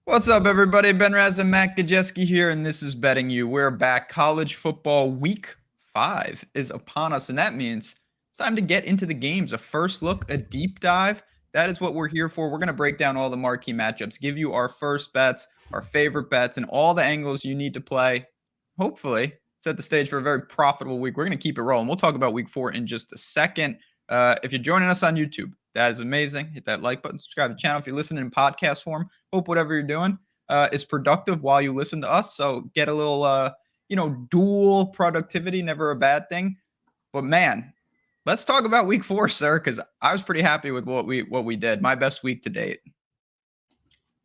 What's up, everybody? Ben Rasa and Matt Gajewski here, and this is Betting You. We're back. College football week 5 is upon us, and that means it's time to get into the games. A first look, a deep dive. That is what we're here for. We're going to break down all the marquee matchups, give you our first bets, our favorite bets, and all the angles you need to play. Hopefully, set the stage for a very profitable week. We're going to keep it rolling. We'll talk about week 4 in just a second. If you're joining us on YouTube, that is amazing. Hit that like button, subscribe to the channel. If you're listening in podcast form, hope whatever you're doing is productive while you listen to us. So get a little, dual productivity, never a bad thing. But man, let's talk about week 4, sir, because I was pretty happy with what we did. My best week to date.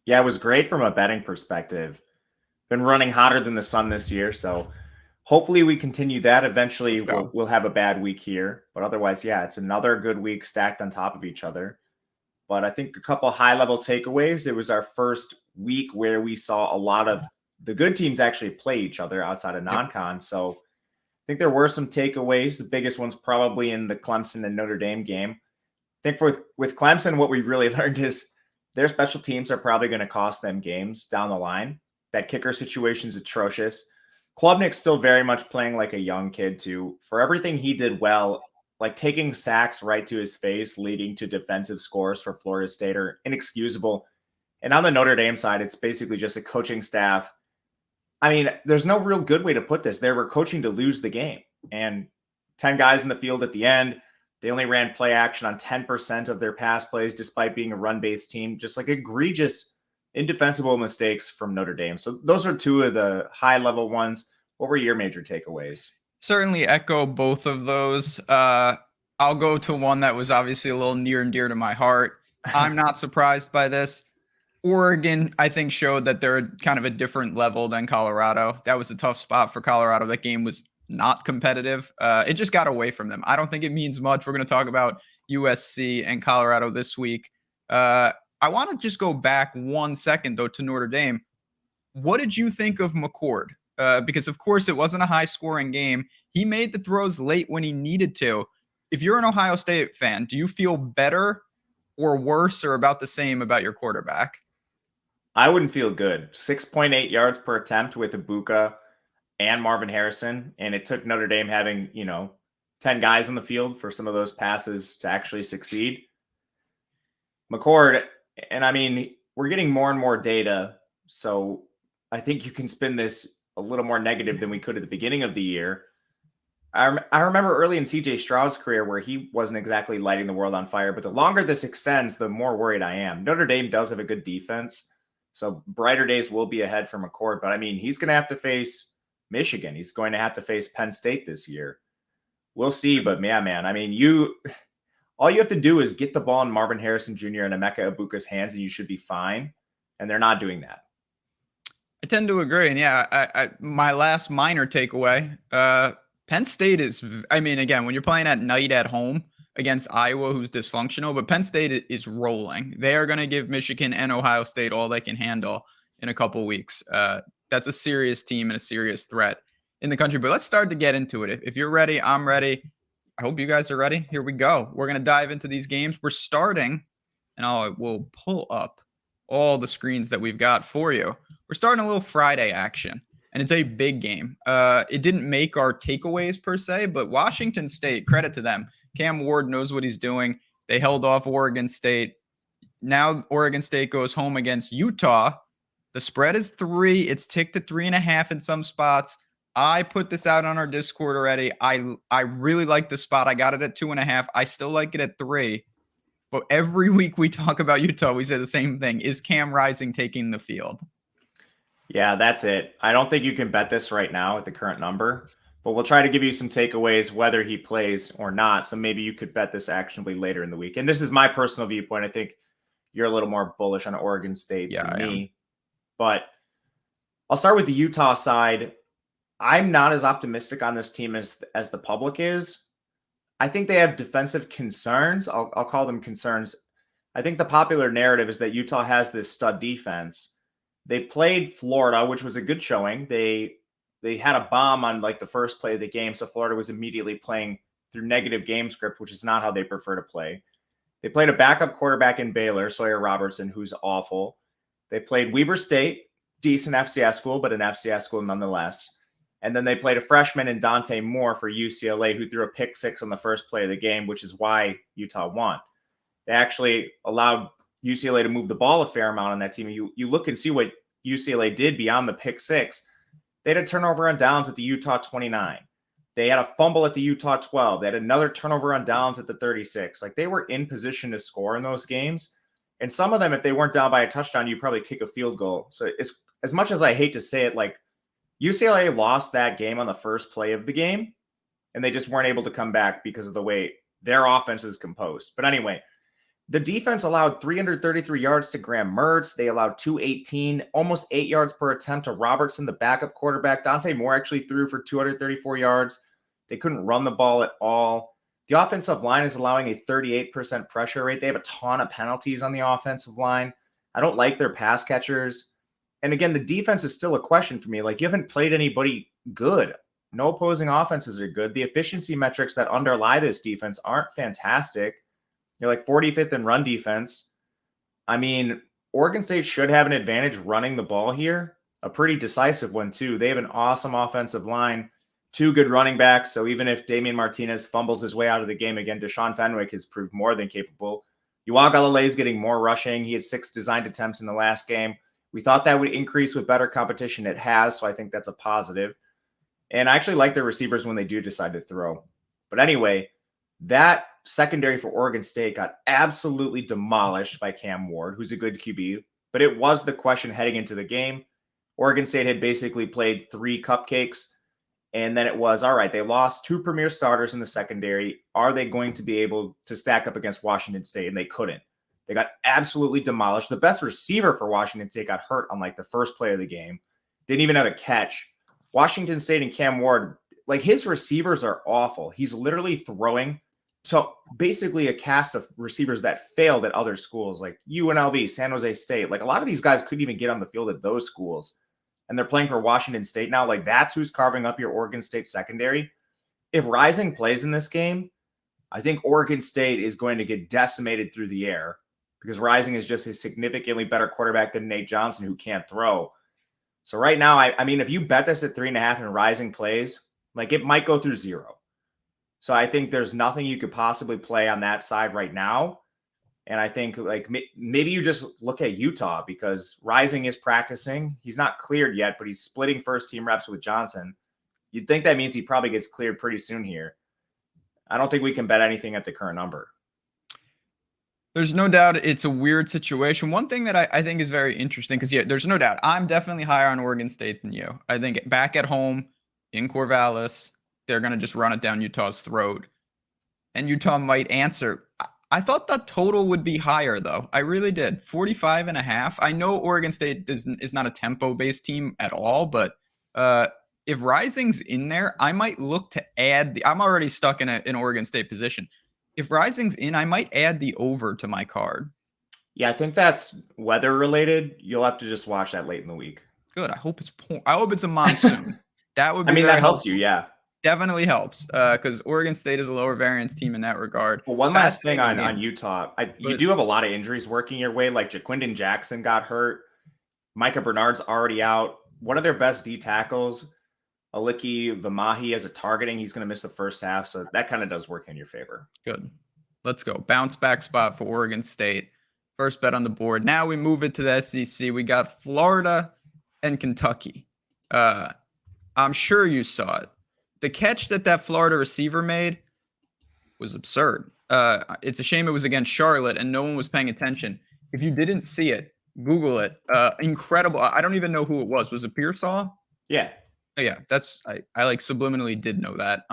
Yeah, it was great from a betting perspective. Been running hotter than the sun this year, so hopefully we continue that. Eventually we'll have a bad week here, but otherwise, yeah, it's another good week stacked on top of each other. But I think a couple high-level takeaways. It was our first week where we saw a lot of the good teams actually play each other outside of non-con. So I think there were some takeaways. The biggest one's probably in the Clemson and Notre Dame game. I think with Clemson, what we really learned is their special teams are probably going to cost them games down the line. That kicker situation is atrocious. Klubnik's still very much playing like a young kid, too. For everything he did well, like taking sacks right to his face, leading to defensive scores for Florida State are inexcusable. And on the Notre Dame side, it's basically just a coaching staff. I mean, there's no real good way to put this. They were coaching to lose the game. And 10 guys in the field at the end. They only ran play action on 10% of their pass plays, despite being a run-based team. Just like egregious, indefensible mistakes from Notre Dame. So those are two of the high-level ones. What were your major takeaways? Certainly echo both of those. I'll go to one that was obviously a little near and dear to my heart. I'm not surprised by this. Oregon, I think, showed that they're kind of a different level than Colorado. That was a tough spot for Colorado. That game was not competitive. It just got away from them. I don't think it means much. We're going to talk about USC and Colorado this week. I want to just go back 1 second, though, to Notre Dame. What did you think of McCord? Because, of course, it wasn't a high-scoring game. He made the throws late when he needed to. If you're an Ohio State fan, do you feel better or worse or about the same about your quarterback? I wouldn't feel good. 6.8 yards per attempt with Ibuka and Marvin Harrison. And it took Notre Dame having, 10 guys on the field for some of those passes to actually succeed. McCord, and I mean, we're getting more and more data. So I think you can spin this a little more negative than we could at the beginning of the year. I remember early in CJ Stroud's career where he wasn't exactly lighting the world on fire, but the longer this extends, the more worried I am. Notre Dame does have a good defense, so brighter days will be ahead for McCord, but I mean, he's going to have to face Michigan. He's going to have to face Penn State this year. We'll see, but yeah, man, I mean, all you have to do is get the ball in Marvin Harrison Jr. and Emeka Ibuka's hands, and you should be fine, and they're not doing that. I tend to agree, and yeah, my last minor takeaway, Penn State is, I mean, again, when you're playing at night at home against Iowa, who's dysfunctional, but Penn State is rolling. They are going to give Michigan and Ohio State all they can handle in a couple weeks. That's a serious team and a serious threat in the country. But let's start to get into it. If you're ready, I'm ready. I hope you guys are ready. Here we go. We're going to dive into these games. We're starting, and we'll pull up all the screens that we've got for you. We're starting a little Friday action. And it's a big game. It didn't make our takeaways per se, but Washington State, credit to them. Cam Ward knows what he's doing. They held off Oregon State. Now Oregon State goes home against Utah. The spread is 3. It's ticked to 3.5 in some spots. I put this out on our Discord already. I really like the spot. I got it at 2.5. I still like it at 3. But every week we talk about Utah, we say the same thing. Is Cam Rising taking the field? Yeah, that's it. I don't think you can bet this right now at the current number, but we'll try to give you some takeaways whether he plays or not. So maybe you could bet this actionably later in the week. And this is my personal viewpoint. I think you're a little more bullish on Oregon State than me. But I'll start with the Utah side. I'm not as optimistic on this team as the public is. I think they have defensive concerns. I'll call them concerns. I think the popular narrative is that Utah has this stud defense. They played Florida, which was a good showing. They had a bomb on like the first play of the game, so Florida was immediately playing through negative game script, which is not how they prefer to play. They played a backup quarterback in Baylor, Sawyer Robertson, who's awful. They played Weber State, decent FCS school, but an FCS school nonetheless. And then they played a freshman in Dante Moore for UCLA, who threw a pick six on the first play of the game, which is why Utah won. They actually allowed UCLA to move the ball a fair amount on that team. You look and see what UCLA did beyond the pick six. They had a turnover on downs at the Utah 29. They had a fumble at the Utah 12. They had another turnover on downs at the 36. Like, they were in position to score in those games. And some of them, if they weren't down by a touchdown, you probably kick a field goal. So as much as I hate to say it, like, UCLA lost that game on the first play of the game, and they just weren't able to come back because of the way their offense is composed. But anyway, the defense allowed 333 yards to Graham Mertz. They allowed 218, almost 8 yards per attempt to Robertson, the backup quarterback. Dante Moore actually threw for 234 yards. They couldn't run the ball at all. The offensive line is allowing a 38% pressure rate. They have a ton of penalties on the offensive line. I don't like their pass catchers. And again, the defense is still a question for me. Like, you haven't played anybody good. No opposing offenses are good. The efficiency metrics that underlie this defense aren't fantastic. You're like 45th in run defense. I mean, Oregon State should have an advantage running the ball here. A pretty decisive one, too. They have an awesome offensive line, 2 good running backs. So even if Damian Martinez fumbles his way out of the game again, Deshaun Fenwick has proved more than capable. Uwagalele is getting more rushing. He had 6 designed attempts in the last game. We thought that would increase with better competition. It has, so I think that's a positive. And I actually like their receivers when they do decide to throw. But anyway, that secondary for Oregon State got absolutely demolished by Cam Ward, who's a good QB. But it was the question heading into the game. Oregon State had basically played 3 cupcakes. And then it was, all right, they lost 2 premier starters in the secondary. Are they going to be able to stack up against Washington State? And they couldn't. They got absolutely demolished. The best receiver for Washington State got hurt on like the first play of the game. Didn't even have a catch. Washington State and Cam Ward, like, his receivers are awful. He's literally throwing to basically a cast of receivers that failed at other schools like UNLV, San Jose State. Like, a lot of these guys couldn't even get on the field at those schools. And they're playing for Washington State now. Like, that's who's carving up your Oregon State secondary. If Rising plays in this game, I think Oregon State is going to get decimated through the air, because Rising is just a significantly better quarterback than Nate Johnson, who can't throw. So right now, I mean, if you bet this at 3.5 and Rising plays, like, it might go through 0. So I think there's nothing you could possibly play on that side right now. And I think, like, maybe you just look at Utah, because Rising is practicing. He's not cleared yet, but he's splitting first team reps with Johnson. You'd think that means he probably gets cleared pretty soon here. I don't think we can bet anything at the current number. There's no doubt it's a weird situation. One thing that I think is very interesting, because, yeah, there's no doubt I'm definitely higher on Oregon State than you. I think back at home in Corvallis, they're going to just run it down Utah's throat. And Utah might answer. I thought the total would be higher, though. I really did. 45.5. I know Oregon State is not a tempo-based team at all, but if Rising's in there, I might look to add I'm already stuck in an Oregon State position. If Rising's in, I might add the over to my card. Yeah, I think that's weather related. You'll have to just watch that late in the week. Good. I hope it's a monsoon. That would be. I mean, that helps helpful. you, yeah. Definitely helps, because Oregon State is a lower variance team in that regard. Well, one last thing on Utah. You do have a lot of injuries working your way. Like, Jaquindon Jackson got hurt. Micah Bernard's already out. One of their best D tackles, Aliki Vamahi, as a targeting, he's going to miss the first half. So that kind of does work in your favor. Good. Let's go. Bounce back spot for Oregon State. First bet on the board. Now we move it to the SEC. We got Florida and Kentucky. I'm sure you saw it. The catch that Florida receiver made was absurd. It's a shame it was against Charlotte and no one was paying attention. If you didn't see it, Google it. Incredible. I don't even know who it was. Was it Pearsall? Yeah. Oh, yeah, I like subliminally did know that.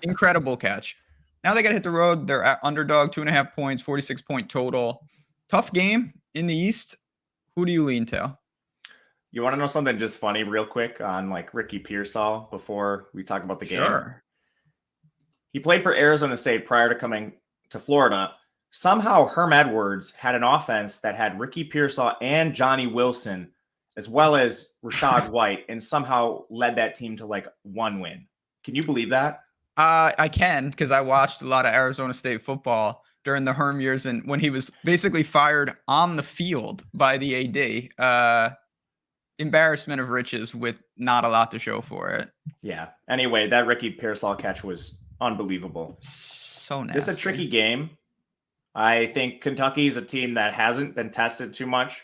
Incredible catch. Now they got to hit the road. They're at underdog, 2.5 points, 46-point total. Tough game in the East. Who do you lean to? You want to know something just funny real quick on, like, Ricky Pearsall before we talk about the game? Sure. He played for Arizona State prior to coming to Florida. Somehow Herm Edwards had an offense that had Ricky Pearsall and Johnny Wilson, as well as Rashad White, and somehow led that team to, like, 1 win. Can you believe that? I can, because I watched a lot of Arizona State football. during the Herm years, and when he was basically fired on the field by the AD. Embarrassment of riches with not a lot to show for it. Yeah. Anyway, that Ricky Pearsall catch was unbelievable. So nasty. This is a tricky game. I think Kentucky is a team that hasn't been tested too much.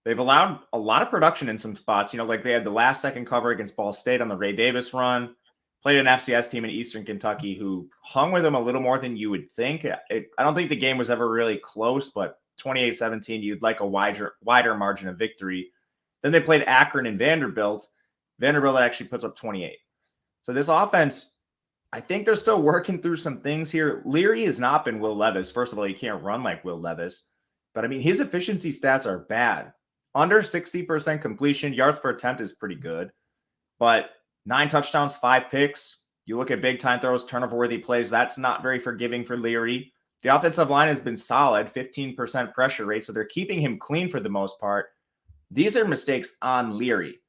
They've allowed a lot of production in some spots. Like they had the last second cover against Ball State on the Ray Davis run. Played an FCS team in Eastern Kentucky who hung with them a little more than you would think. I don't think the game was ever really close, but 28-17, you'd like a wider margin of victory. Then they played Akron and Vanderbilt. Vanderbilt actually puts up 28. So this offense, I think they're still working through some things here. Leary has not been Will Levis. First of all, he can't run like Will Levis. But, I mean, his efficiency stats are bad. Under 60% completion, yards per attempt is pretty good. But 9 touchdowns, 5 picks. You look at big-time throws, turnover-worthy plays. That's not very forgiving for Leary. The offensive line has been solid, 15% pressure rate, so they're keeping him clean for the most part. These are mistakes on Leary,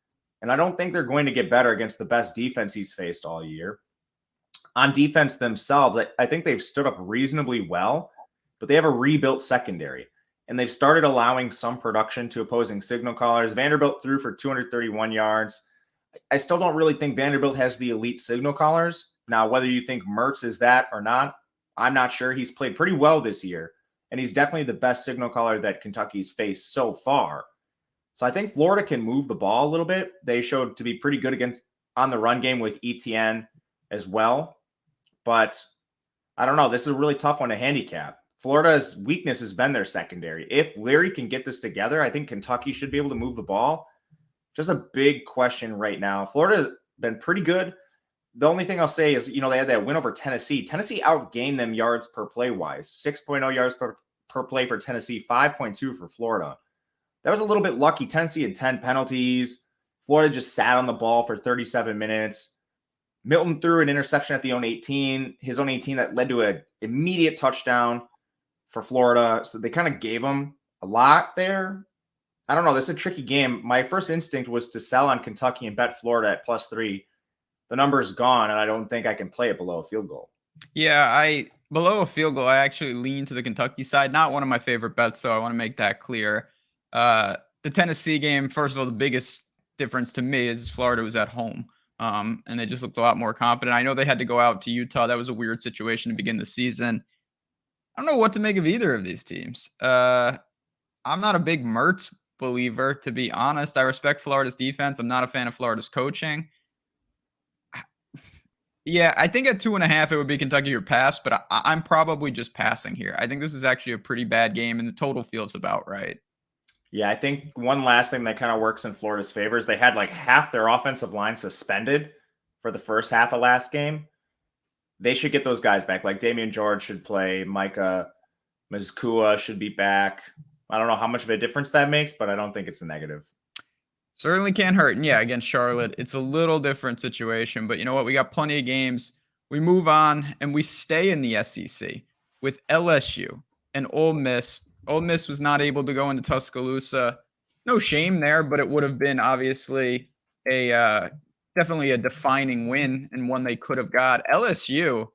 and I don't think they're going to get better against the best defense he's faced all year. On defense themselves, I think they've stood up reasonably well, but they have a rebuilt secondary, and they've started allowing some production to opposing signal callers. Vanderbilt threw for 231 yards. I still don't really think Vanderbilt has the elite signal callers. Now, whether you think Mertz is that or not, I'm not sure. He's played pretty well this year, and he's definitely the best signal caller that Kentucky's faced so far. So I think Florida can move the ball a little bit. They showed to be pretty good on the run game with ETN as well. But I don't know. This is a really tough one to handicap. Florida's weakness has been their secondary. If Leary can get this together, I think Kentucky should be able to move the ball. Just a big question right now. Florida's been pretty good. The only thing I'll say is, they had that win over Tennessee. Tennessee outgained them yards per play wise. 6.0 yards per play for Tennessee, 5.2 for Florida. That was a little bit lucky. Tennessee had 10 penalties. Florida just sat on the ball for 37 minutes. Milton threw an interception at the own 18, his own 18, that led to an immediate touchdown for Florida. So they kind of gave him a lot there. I don't know. This is a tricky game. My first instinct was to sell on Kentucky and bet Florida at +3. The number's gone, and I don't think I can play it below a field goal. Yeah, below a field goal, I actually lean to the Kentucky side. Not one of my favorite bets, so I want to make that clear. The Tennessee game, first of all, the biggest difference to me is Florida was at home, and they just looked a lot more competent. I know they had to go out to Utah. That was a weird situation to begin the season. I don't know what to make of either of these teams. I'm not a big Mertz believer, to be honest. I respect Florida's defense. I'm not a fan of Florida's coaching. Yeah, I think at 2.5, it would be Kentucky or pass, but I'm probably just passing here. I think this is actually a pretty bad game, and the total feels about right. Yeah, I think one last thing that kind of works in Florida's favor is they had like half their offensive line suspended for the first half of last game. They should get those guys back. Like Damian George should play. Micah Mizkua should be back. I don't know how much of a difference that makes, but I don't think it's a negative. Certainly can't hurt. And yeah, against Charlotte, it's a little different situation. But you know what? We got plenty of games. We move on and we stay in the SEC with LSU and Ole Miss. Ole Miss was not able to go into Tuscaloosa. No shame there, but it would have been obviously definitely a defining win and one they could have got. LSU,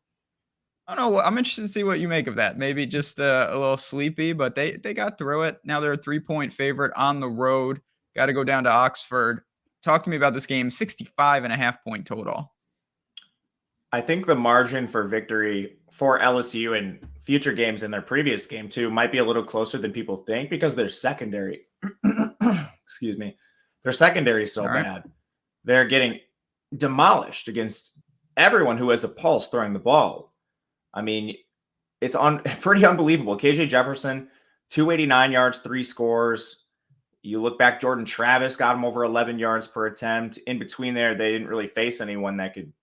I don't know. I'm interested to see what you make of that. Maybe just a little sleepy, but they got through it. Now they're a 3-point favorite on the road. Got to go down to Oxford. Talk to me about this game. 65.5-point total. I think the margin for victory for LSU in future games in their previous game too might be a little closer than people think because their secondary, excuse me, their secondary is so bad. They're getting demolished against everyone who has a pulse throwing the ball. I mean, it's pretty unbelievable. KJ Jefferson, 289 yards, 3 scores. You look back, Jordan Travis got him over 11 yards per attempt. In between there, they didn't really face anyone that could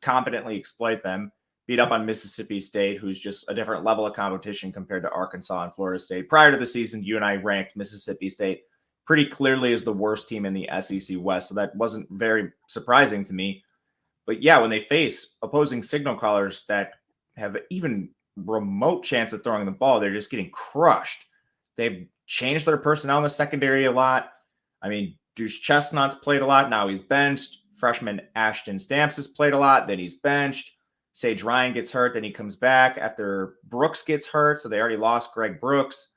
competently exploit them. Beat up on Mississippi State, who's just a different level of competition compared to Arkansas and Florida State. Prior to the season, you and I ranked Mississippi State pretty clearly as the worst team in the SEC West, so that wasn't very surprising to me. But yeah, when they face opposing signal callers that have even remote chance of throwing the ball, they're just getting crushed. They've changed their personnel in the secondary a lot. I mean, Deuce Chestnut's played a lot. Now he's benched. Freshman Ashton Stamps has played a lot. Then he's benched. Sage Ryan gets hurt, then he comes back after Brooks gets hurt. So they already lost Greg Brooks.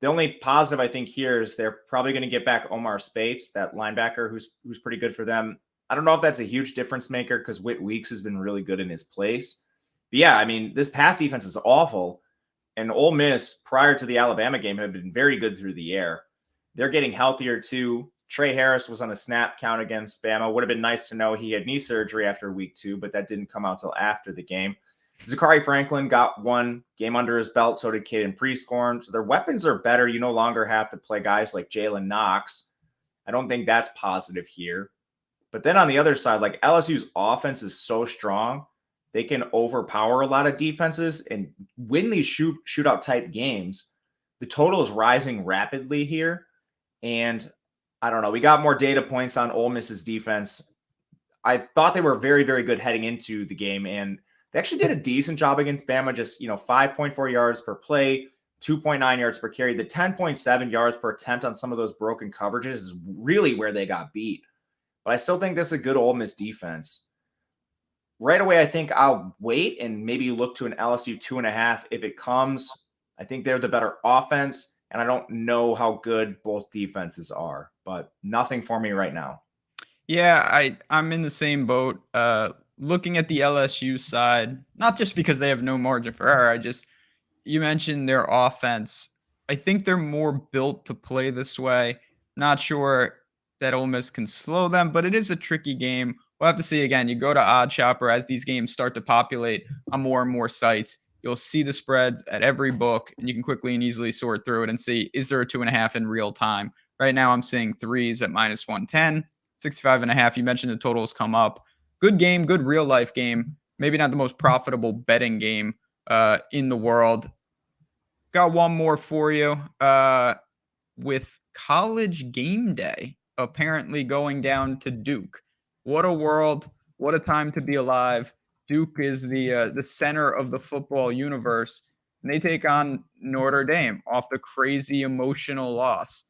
The only positive I think here is they're probably going to get back Omar Spates, that linebacker who's pretty good for them. I don't know if that's a huge difference maker because Whit Weeks has been really good in his place. But yeah, I mean, this pass defense is awful. And Ole Miss, prior to the Alabama game, had been very good through the air. They're getting healthier too. Trey Harris was on a snap count against Bama. Would have been nice to know he had knee surgery after week 2, but that didn't come out till after the game. Zachary Franklin got one game under his belt. So did Caden Prescorn. So their weapons are better. You no longer have to play guys like Jalen Knox. I don't think that's positive here. But then on the other side, like LSU's offense is so strong, they can overpower a lot of defenses and win these shootout type games. The total is rising rapidly here. And I don't know. We got more data points on Ole Miss's defense. I thought they were very, very good heading into the game, and they actually did a decent job against Bama. Just 5.4 yards per play, 2.9 yards per carry. The 10.7 yards per attempt on some of those broken coverages is really where they got beat. But I still think this is a good Ole Miss defense. Right away, I think I'll wait and maybe look to an LSU 2.5 if it comes. I think they're the better offense, and I don't know how good both defenses are, but nothing for me right now. Yeah, I'm in the same boat. Looking at the LSU side, not just because they have no margin for error, you mentioned their offense. I think they're more built to play this way. Not sure that Ole Miss can slow them, but it is a tricky game. We'll have to see again. You go to Odd Shopper as these games start to populate on more and more sites. You'll see the spreads at every book, and you can quickly and easily sort through it and see, is there a 2.5 in real time? Right now, I'm seeing 3s at -110, 65.5. You mentioned the totals come up. Good game, good real life game. Maybe not the most profitable betting game in the world. Got one more for you with College Game Day apparently going down to Duke. What a world. What a time to be alive. Duke is the center of the football universe, and they take on Notre Dame off the crazy emotional loss.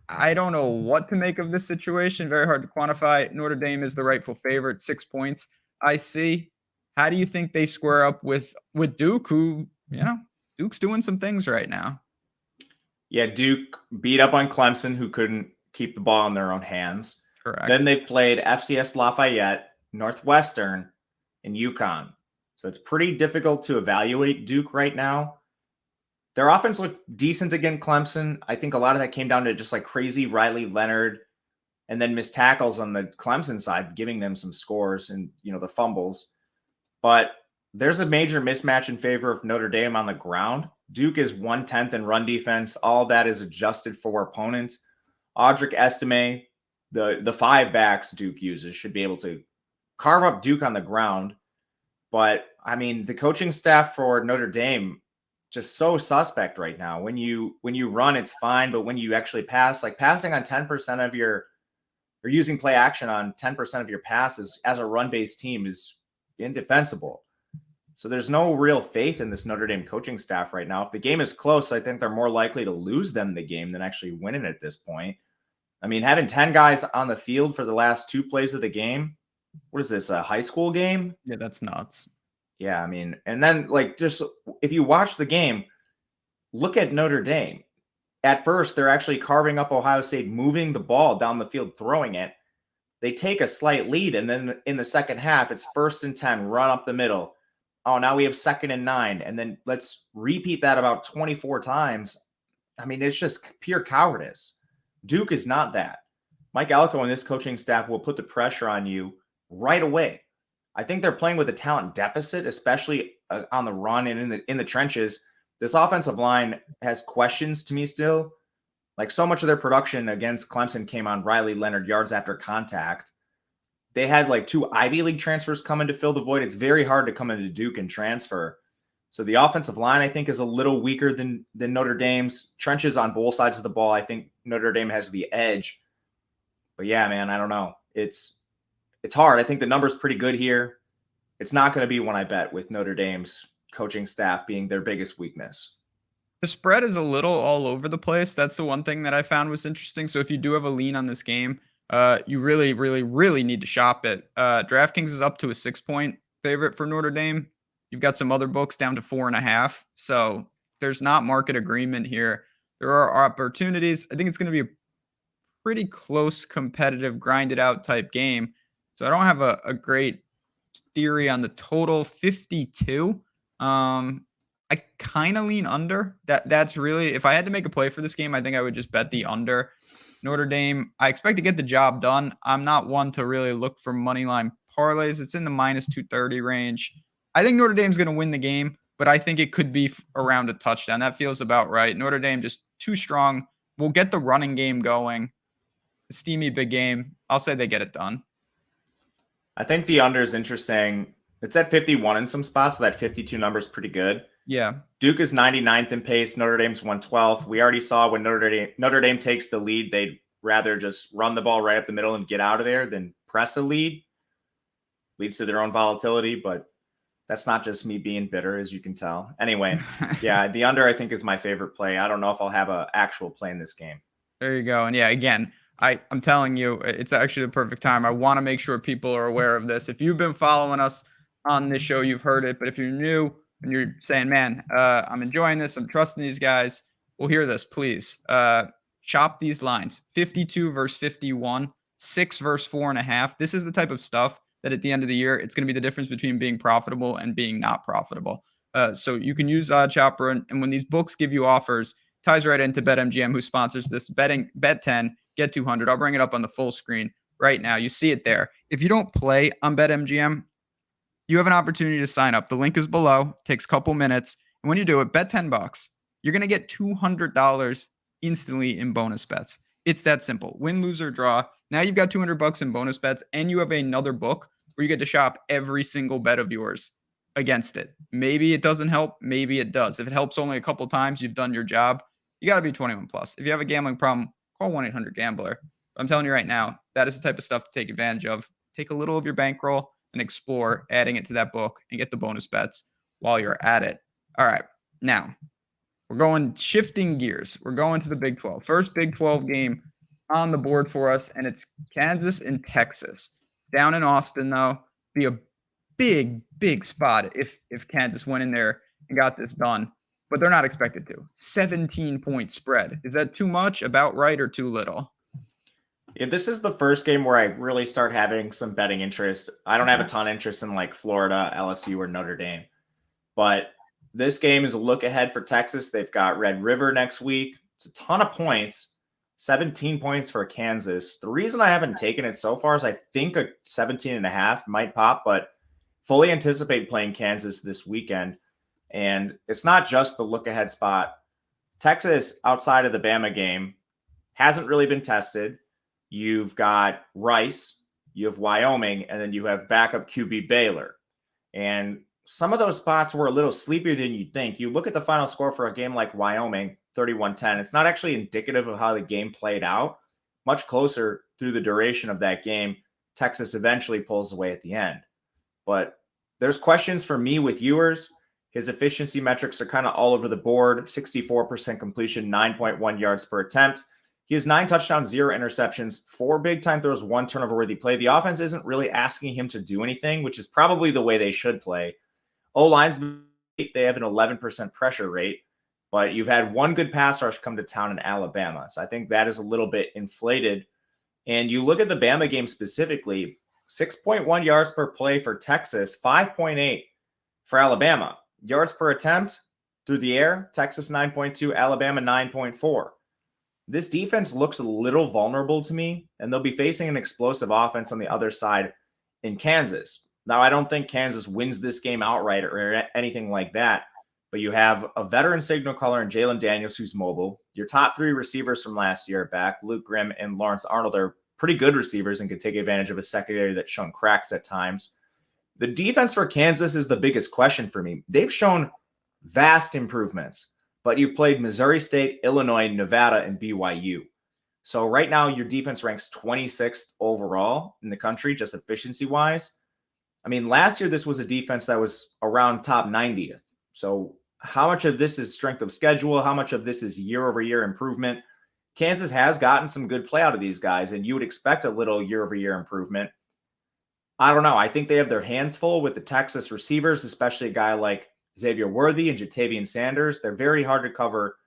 I don't know what to make of this situation. Very hard to quantify. Notre Dame is the rightful favorite, 6 points. I see. How do you think they square up with Duke, who, Duke's doing some things right now? Yeah, Duke beat up on Clemson, who couldn't keep the ball in their own hands. Correct. Then they've played FCS Lafayette, Northwestern, and UConn. So it's pretty difficult to evaluate Duke right now. Their offense looked decent against Clemson. I think a lot of that came down to just like crazy Riley Leonard and then missed tackles on the Clemson side, giving them some scores and, the fumbles. But there's a major mismatch in favor of Notre Dame on the ground. Duke is 1/10 in run defense. All that is adjusted for opponents. Audric Estime, the 5 backs Duke uses, should be able to carve up Duke on the ground. But, I mean, the coaching staff for Notre Dame, just so suspect right now. When you run, it's fine. But when you actually pass, like passing on 10% of or using play action on 10% of your passes as a run-based team is indefensible. So there's no real faith in this Notre Dame coaching staff right now. If the game is close, I think they're more likely to lose them the game than actually winning at this point. I mean, having 10 guys on the field for the last 2 plays of the game, what is this, a high school game? Yeah, that's nuts. Yeah, I mean, and then just if you watch the game, look at Notre Dame. At first, they're actually carving up Ohio State, moving the ball down the field, throwing it. They take a slight lead, and then in the second half, it's 1st and 10, run up the middle. Oh, now we have 2nd and 9, and then let's repeat that about 24 times. I mean, it's just pure cowardice. Duke is not that. Mike Elko and this coaching staff will put the pressure on you right away. I think they're playing with a talent deficit, especially on the run and in the trenches. This offensive line has questions to me still. Like, so much of their production against Clemson came on Riley Leonard yards after contact. They had 2 Ivy League transfers come in to fill the void. It's very hard to come into Duke and transfer. So the offensive line, I think, is a little weaker than Notre Dame's. Trenches on both sides of the ball, I think Notre Dame has the edge. But yeah, man, I don't know. It's hard. I think the number's pretty good here. It's not going to be one I bet, with Notre Dame's coaching staff being their biggest weakness. The spread is a little all over the place. That's the one thing that I found was interesting. So if you do have a lean on this game, you really, really, really need to shop it. DraftKings is up to a 6-point favorite for Notre Dame. You've got some other books down to 4.5. So there's not market agreement here. There are opportunities. I think it's going to be a pretty close, competitive, grinded out type game. So I don't have a great theory on the total. 52. I kind of lean under. That's really, if I had to make a play for this game, I think I would just bet the under. Notre Dame, I expect to get the job done. I'm not one to really look for money line parlays. It's in the minus 230 range. I think Notre Dame's going to win the game, but I think it could be around a touchdown. That feels about right. Notre Dame just too strong. We'll get the running game going. A steamy big game. I'll say they get it done. I think the under is interesting. It's at 51 in some spots, so that 52 number is pretty good. Yeah. Duke is 99th in pace. Notre Dame's 112th. We already saw when Notre Dame takes the lead, they'd rather just run the ball right up the middle and get out of there than press a lead. Leads to their own volatility, but that's not just me being bitter, as you can tell. Anyway, yeah, the under I think is my favorite play. I don't know if I'll have an actual play in this game. There you go. And yeah, again, I'm telling you, it's actually the perfect time. I want to make sure people are aware of this. If you've been following us on this show, you've heard it. But if you're new and you're saying, man, I'm enjoying this, I'm trusting these guys, well, hear this, please. Shop these lines. 52 versus 51, 6 versus 4.5. This is the type of stuff that at the end of the year, it's going to be the difference between being profitable and being not profitable. So you can use Odd Chopper. And when these books give you offers, ties right into BetMGM, who sponsors this. Bet 10, get 200. I'll bring it up on the full screen right now. You see it there. If you don't play on BetMGM, you have an opportunity to sign up. The link is below. Takes a couple minutes. And when you do it, bet $10. You're going to get $200 instantly in bonus bets. It's that simple. Win, lose, or draw. Now you've got $200 in bonus bets, and you have another book where you get to shop every single bet of yours against it. Maybe it doesn't help. Maybe it does. If it helps only a couple times, you've done your job. You got to be 21 plus. If you have a gambling problem, call 1-800-GAMBLER. I'm telling you right now, that is the type of stuff to take advantage of. Take a little of your bankroll and explore adding it to that book and get the bonus bets while you're at it. All right. Now, we're going shifting gears. We're going to the Big 12. First Big 12 game on the board for us, and it's Kansas and Texas. It's down in Austin, though. Be a big, big spot if Kansas went in there and got this done. But they're not expected to. 17-point spread. Is that too much, about right, or too little? Yeah, this is the first game where I really start having some betting interest. I don't have a ton of interest in like Florida, LSU, or Notre Dame. But this game is a look ahead for Texas. They've got Red River next week. It's a ton of points. 17 points for Kansas. The reason I haven't taken it so far is I think a 17.5 might pop, but fully anticipate playing Kansas this weekend. And it's not just the look ahead spot. Texas, outside of the Bama game, hasn't really been tested. You've got Rice, you have Wyoming, and then you have backup QB Baylor. And some of those spots were a little sleepier than you'd think. You look at the final score for a game like Wyoming, 31-10. It's not actually indicative of how the game played out. Much closer through the duration of that game. Texas eventually pulls away at the end. But there's questions for me with Ewers. His efficiency metrics are kind of all over the board. 64% completion, 9.1 yards per attempt. He has 9 touchdowns, 0 interceptions, 4 big-time throws, 1 turnover-worthy play. The offense isn't really asking him to do anything, which is probably the way they should play. O-line's, they have an 11% pressure rate, but you've had one good pass rush come to town in Alabama. So I think that is a little bit inflated. And you look at the Bama game specifically, 6.1 yards per play for Texas, 5.8 for Alabama. Yards per attempt through the air, Texas 9.2, Alabama 9.4. This defense looks a little vulnerable to me, and they'll be facing an explosive offense on the other side in Kansas. Now, I don't think Kansas wins this game outright or anything like that, but you have a veteran signal caller in Jalen Daniels who's mobile. Your top 3 receivers from last year back, Luke Grimm and Lawrence Arnold, are pretty good receivers and can take advantage of a secondary that's shown cracks at times. The defense for Kansas is the biggest question for me. They've shown vast improvements, but you've played Missouri State, Illinois, Nevada, and BYU. So right now, your defense ranks 26th overall in the country, just efficiency-wise. I mean, last year, this was a defense that was around top 90th. So how much of this is strength of schedule? How much of this is year-over-year improvement? Kansas has gotten some good play out of these guys, and you would expect a little year-over-year improvement. I don't know. I think they have their hands full with the Texas receivers, especially a guy like Xavier Worthy and Jatavian Sanders. They're very hard to cover.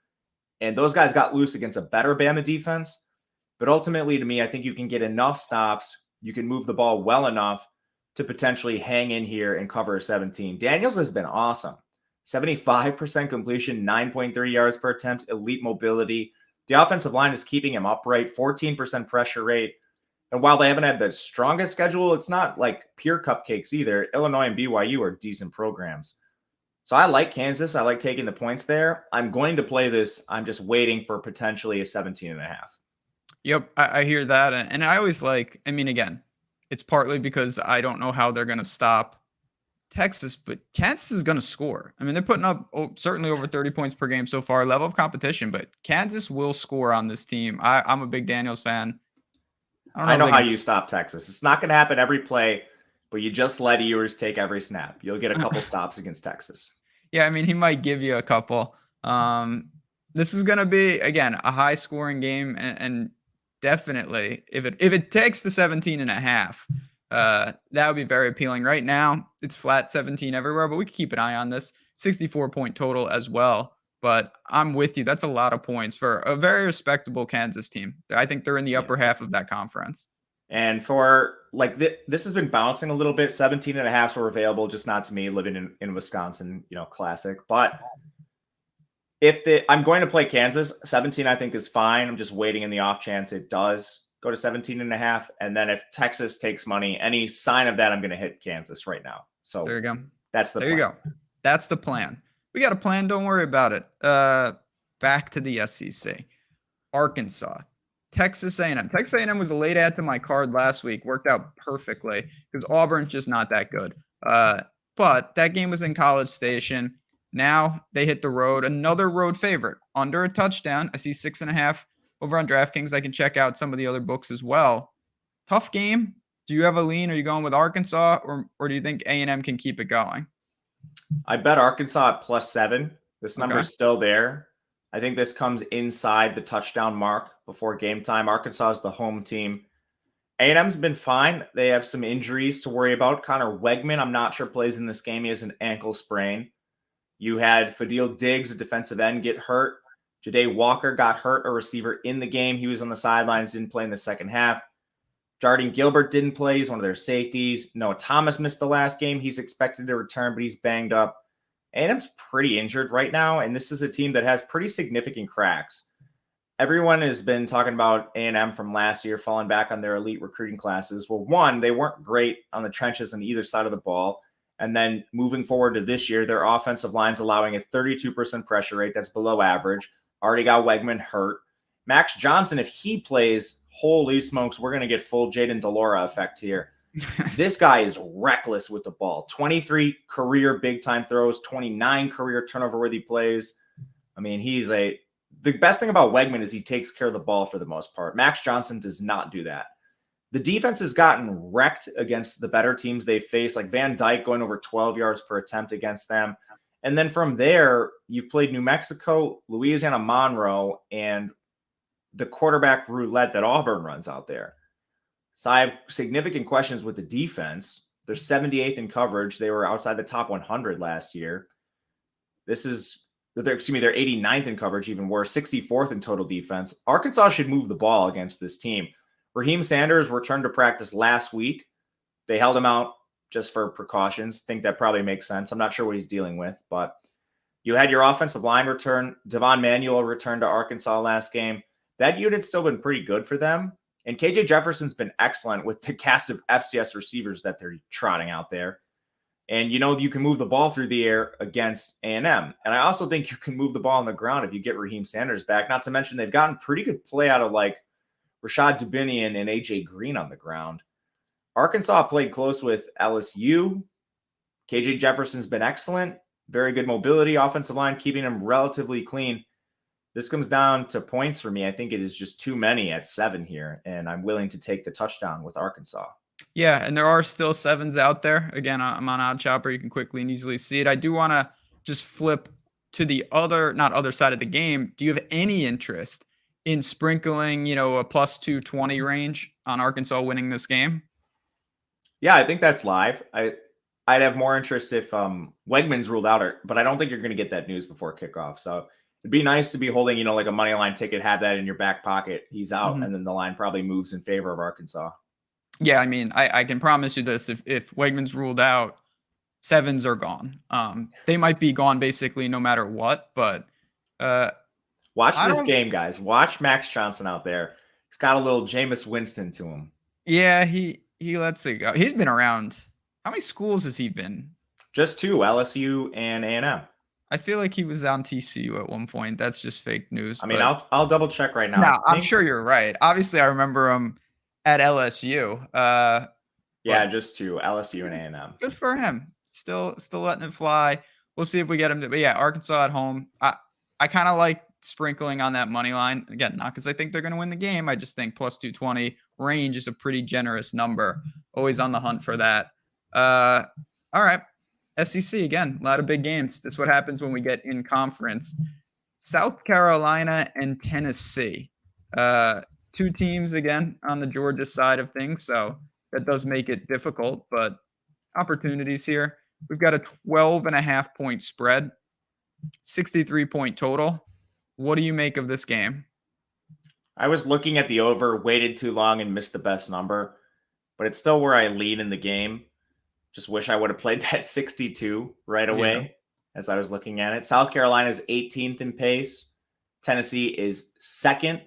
And those guys got loose against a better Bama defense. But ultimately, to me, I think you can get enough stops. You can move the ball well enough to potentially hang in here and cover a 17. Daniels has been awesome. 75% completion, 9.3 yards per attempt, elite mobility. The offensive line is keeping him upright, 14% pressure rate. And while they haven't had the strongest schedule, it's not like pure cupcakes either. Illinois and BYU are decent programs. So I like Kansas. I like taking the points there. I'm going to play this. I'm just waiting for potentially a 17.5. Yep, I hear that. And I always again, it's partly because I don't know how they're going to stop Texas, but Kansas is going to score. I mean, they're putting up certainly over 30 points per game so far, level of competition, but Kansas will score on this team. I'm a big Daniels fan. I know how you stop Texas. It's not going to happen every play, but you just let Ewers take every snap. You'll get a couple stops against Texas. Yeah, I mean, he might give you a couple. This is going to be, again, a high-scoring game, and definitely, if it takes the 17.5, that would be very appealing. Right now, it's flat 17 everywhere, but we can keep an eye on this. 64-point total as well. But I'm with you. That's a lot of points for a very respectable Kansas team. I think they're in the upper half of that conference. And for this has been bouncing a little bit. 17.5 were available, just not to me living in Wisconsin, classic. But I'm going to play Kansas, 17 I think is fine. I'm just waiting in the off chance it does go to 17.5. And then if Texas takes money, any sign of that, I'm going to hit Kansas right now. So there you go. That's the plan. There you go. That's the plan. We got a plan. Don't worry about it. Back to the SEC. Arkansas. Texas A&M. Texas A&M was a late add to my card last week. Worked out perfectly because Auburn's just not that good. But that game was in College Station. Now they hit the road. Another road favorite. Under a touchdown. I see 6.5 over on DraftKings. I can check out some of the other books as well. Tough game. Do you have a lean? Are you going with Arkansas, or do you think A&M can keep it going? I bet Arkansas at +7. This number is still there. I think this comes inside the touchdown mark before game time. Arkansas is the home team. A&M's been fine. They have some injuries to worry about. Connor Wegman, I'm not sure plays in this game. He has an ankle sprain. You had Fadil Diggs, a defensive end, get hurt. Ja'Day Walker got hurt, a receiver in the game. He was on the sidelines, didn't play in the second half. Jardine Gilbert didn't play. He's one of their safeties. Noah Thomas missed the last game. He's expected to return, but he's banged up. A&M's pretty injured right now, and this is a team that has pretty significant cracks. Everyone has been talking about A&M from last year falling back on their elite recruiting classes. Well, one, they weren't great on the trenches on either side of the ball. And then moving forward to this year, their offensive line's allowing a 32% pressure rate. That's below average. Already got Wegman hurt. Max Johnson, if he plays, holy smokes, we're going to get full Jaden Delora effect here. This guy is reckless with the ball. 23 career big-time throws, 29 career turnover-worthy plays. I mean, the best thing about Wegman is he takes care of the ball for the most part. Max Johnson does not do that. The defense has gotten wrecked against the better teams they face, like Van Dyke going over 12 yards per attempt against them. And then from there, you've played New Mexico, Louisiana Monroe, and the quarterback roulette that Auburn runs out there. So I have significant questions with the defense. They're 78th in coverage. They were outside the top 100 last year. They're 89th in coverage, even worse, 64th in total defense. Arkansas should move the ball against this team. Raheem Sanders returned to practice last week. They held him out just for precautions. Think that probably makes sense. I'm not sure what he's dealing with, but you had your offensive line return. Devon Manuel returned to Arkansas last game. That unit's still been pretty good for them. And KJ Jefferson's been excellent with the cast of FCS receivers that they're trotting out there. And you can move the ball through the air against A&M. And I also think you can move the ball on the ground if you get Raheem Sanders back. Not to mention they've gotten pretty good play out of like Rashad Dubinian and AJ Green on the ground. Arkansas played close with LSU. KJ Jefferson's been excellent. Very good mobility, offensive line, keeping him relatively clean. This comes down to points for me. I think it is just too many at 7 here, and I'm willing to take the touchdown with Arkansas. Yeah, and there are still 7s out there. Again, I'm on Odd Chopper. You can quickly and easily see it. I do want to just flip to the other side of the game. Do you have any interest in sprinkling, a +220 range on Arkansas winning this game? Yeah, I think that's live. I'd have more interest if Wegmans ruled out, but I don't think you're going to get that news before kickoff. So it'd be nice to be holding, like a money line ticket, have that in your back pocket. He's out, and then the line probably moves in favor of Arkansas. Yeah, I mean, I can promise you this: if Wegmans ruled out, sevens are gone. They might be gone basically no matter what, but watch I this don't. game, guys. Watch Max Johnson out there. He's got a little Jameis Winston to him. Yeah, he lets it go. He's been around. How many schools has he been? Just two, LSU and A&M. I feel like he was on TCU at one point. That's just fake news. I mean, I'll double check right now. No, I'm sure you're right. Obviously, I remember him at LSU. Yeah, just two, LSU and A&M. Good for him. Still letting it fly. We'll see if we get him to. But yeah, Arkansas at home. I kind of like sprinkling on that money line again, not because I think they're going to win the game. I just think plus 220 range is a pretty generous number. Always on the hunt for that. All right. SEC again, a lot of big games. This is what happens when we get in conference. South Carolina and Tennessee. Two teams again on the Georgia side of things, so that does make it difficult, but opportunities here. We've got a 12.5 point spread, 63 point total. What do you make of this game? I was looking at the over, waited too long, and missed the best number, but it's still where I lead in the game. Just wish I would have played that 62 right away as I was looking at it. South Carolina is 18th in pace. Tennessee is second.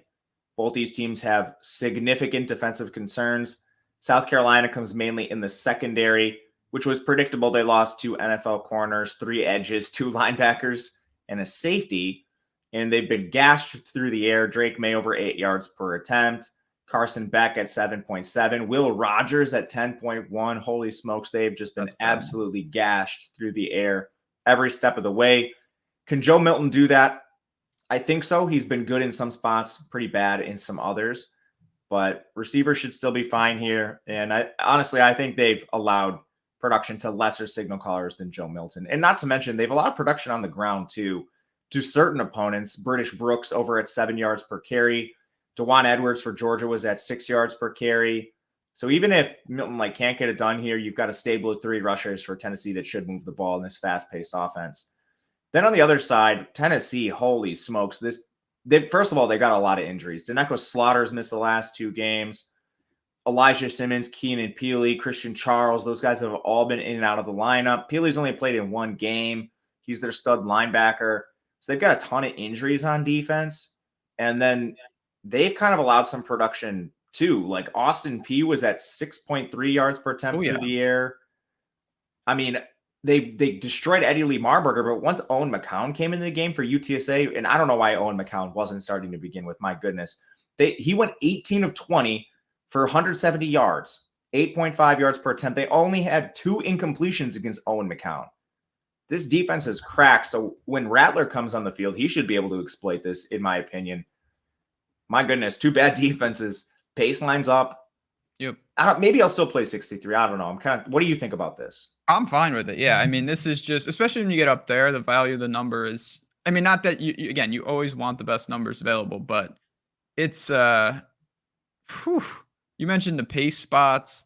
Both these teams have significant defensive concerns. South Carolina comes mainly in the secondary, which was predictable. They lost 2 NFL corners, 3 edges, 2 linebackers, and a safety. And they've been gashed through the air. Drake May over 8 yards per attempt. Carson Beck at 7.7. Will Rogers at 10.1. Holy smokes, they've just been absolutely gashed through the air every step of the way. Can Joe Milton do that? I think so. He's been good in some spots, pretty bad in some others. But receivers should still be fine here. And I think they've allowed production to lesser signal callers than Joe Milton. And not to mention, they've allowed production on the ground too to certain opponents. British Brooks over at 7 yards per carry. DeJuan Edwards for Georgia was at 6 yards per carry. So even if Milton can't get it done here, you've got a stable of 3 rushers for Tennessee that should move the ball in this fast-paced offense. Then on the other side, Tennessee, holy smokes. First of all, they got a lot of injuries. Deneco Slaughter's missed the last 2 games. Elijah Simmons, Keenan Peely, Christian Charles, those guys have all been in and out of the lineup. Peely's only played in 1 game. He's their stud linebacker. So they've got a ton of injuries on defense. And then they've kind of allowed some production too. Like Austin P was at 6.3 yards per attempt through the air. I mean, they destroyed Eddie Lee Marburger, but once Owen McCown came into the game for UTSA, and I don't know why Owen McCown wasn't starting to begin with, my goodness. He went 18 of 20 for 170 yards, 8.5 yards per attempt. They only had 2 incompletions against Owen McCown. This defense has cracked, so when Rattler comes on the field, he should be able to exploit this, in my opinion. My goodness, 2 bad defenses. Baseline's up. Yep. Maybe I'll still play 63. I don't know. What do you think about this? I'm fine with it. Yeah. I mean, this is just, especially when you get up there, the value of the number is, I mean, not that you always want the best numbers available, but it's, you mentioned the pace spots.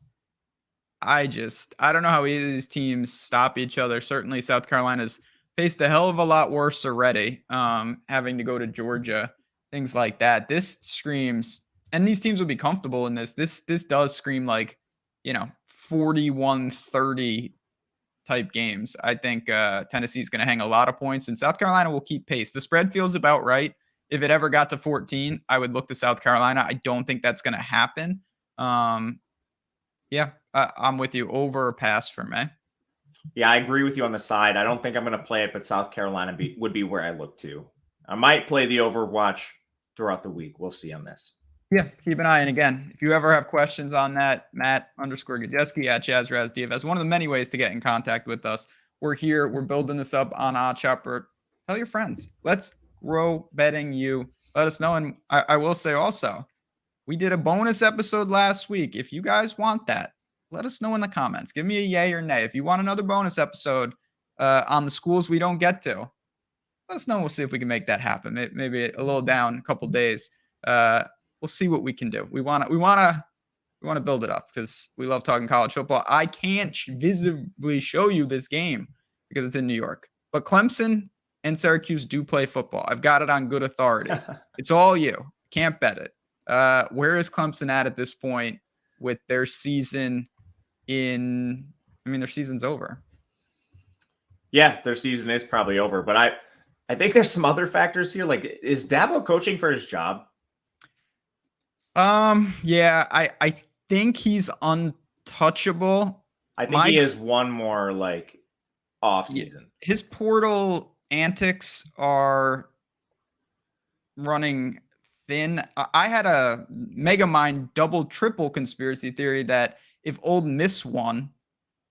I don't know how either of these teams stop each other. Certainly South Carolina's faced a hell of a lot worse already, having to go to Georgia, things like that. This screams, and these teams will be comfortable in this. This does scream 41-30 type games. I think Tennessee's going to hang a lot of points, and South Carolina will keep pace. The spread feels about right. If it ever got to 14, I would look to South Carolina. I don't think that's going to happen. I'm with you. Over or pass for me. Yeah, I agree with you on the side. I don't think I'm going to play it, but South Carolina would be where I look to. I might play the Overwatch throughout the week. We'll see on this. Yeah, keep an eye. And again, if you ever have questions on that, Matt_Gajewski at ChazRazDFS, one of the many ways to get in contact with us. We're here. We're building this up on OddsShopper. Tell your friends. Let's grow betting you. Let us know. And I will say also, we did a bonus episode last week. If you guys want that, let us know in the comments. Give me a yay or nay. If you want another bonus episode on the schools we don't get to, let us know. We'll see if we can make that happen. Maybe a little down a couple days. We'll see what we can do. We want to We want to build it up because we love talking college football. I can't visibly show you this game because it's in New York. But Clemson and Syracuse do play football. I've got it on good authority. It's all you. Can't bet it. Where is Clemson at this point with their season their season's over. Yeah, their season is probably over. But I think there's some other factors here. Like, is Dabo coaching for his job? Yeah, I think he's untouchable. I think he is one more like off season. His portal antics are running thin. I had a Megamind double triple conspiracy theory that if Ole Miss won,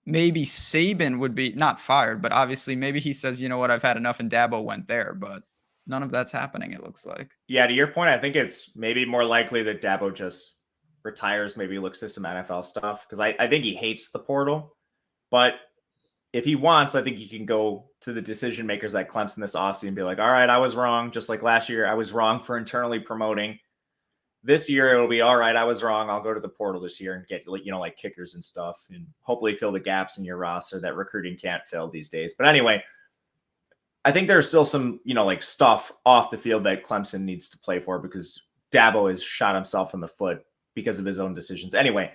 maybe Saban would be not fired, but obviously maybe he says, you know what, I've had enough, and Dabo went there, but none of that's happening, it looks like. Yeah, to your point, I think it's maybe more likely that Dabo just retires, maybe looks at some NFL stuff, because I think he hates the portal. But if he wants, I think he can go to the decision makers at Clemson this offseason and be like, all right, I was wrong. Just like last year, I was wrong for internally promoting. This year, it'll be all right. I was wrong. I'll go to the portal this year and get, like kickers and stuff, and hopefully fill the gaps in your roster that recruiting can't fill these days. But anyway, I think there's still some, like stuff off the field that Clemson needs to play for because Dabo has shot himself in the foot because of his own decisions. Anyway,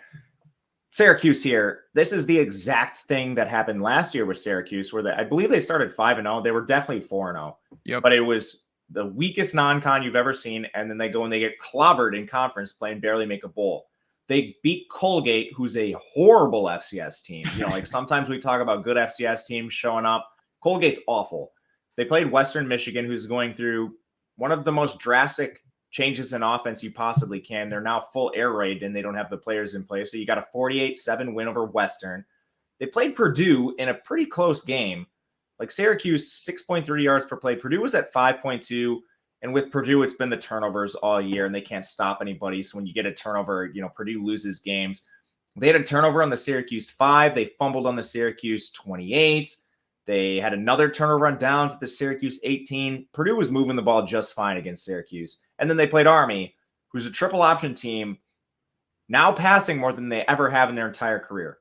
Syracuse here. This is the exact thing that happened last year with Syracuse, where I believe they started 5-0. They were definitely 4-0. Yep. But it was the weakest non-con you've ever seen, and then they go and they get clobbered in conference play and barely make a bowl. They beat Colgate, who's a horrible FCS team. Like sometimes we talk about good FCS teams showing up. Colgate's awful. They played Western Michigan, who's going through one of the most drastic changes in offense you possibly can. They're now full air raid, and they don't have the players in place. So you got a 48-7 win over Western. They played Purdue in a pretty close game. Like Syracuse, 6.3 yards per play. Purdue was at 5.2. And with Purdue, it's been the turnovers all year, and they can't stop anybody. So when you get a turnover, Purdue loses games. They had a turnover on the Syracuse 5. They fumbled on the Syracuse 28. They had another turnover on downs with the Syracuse 18. Purdue was moving the ball just fine against Syracuse. And then they played Army, who's a triple option team, now passing more than they ever have in their entire career.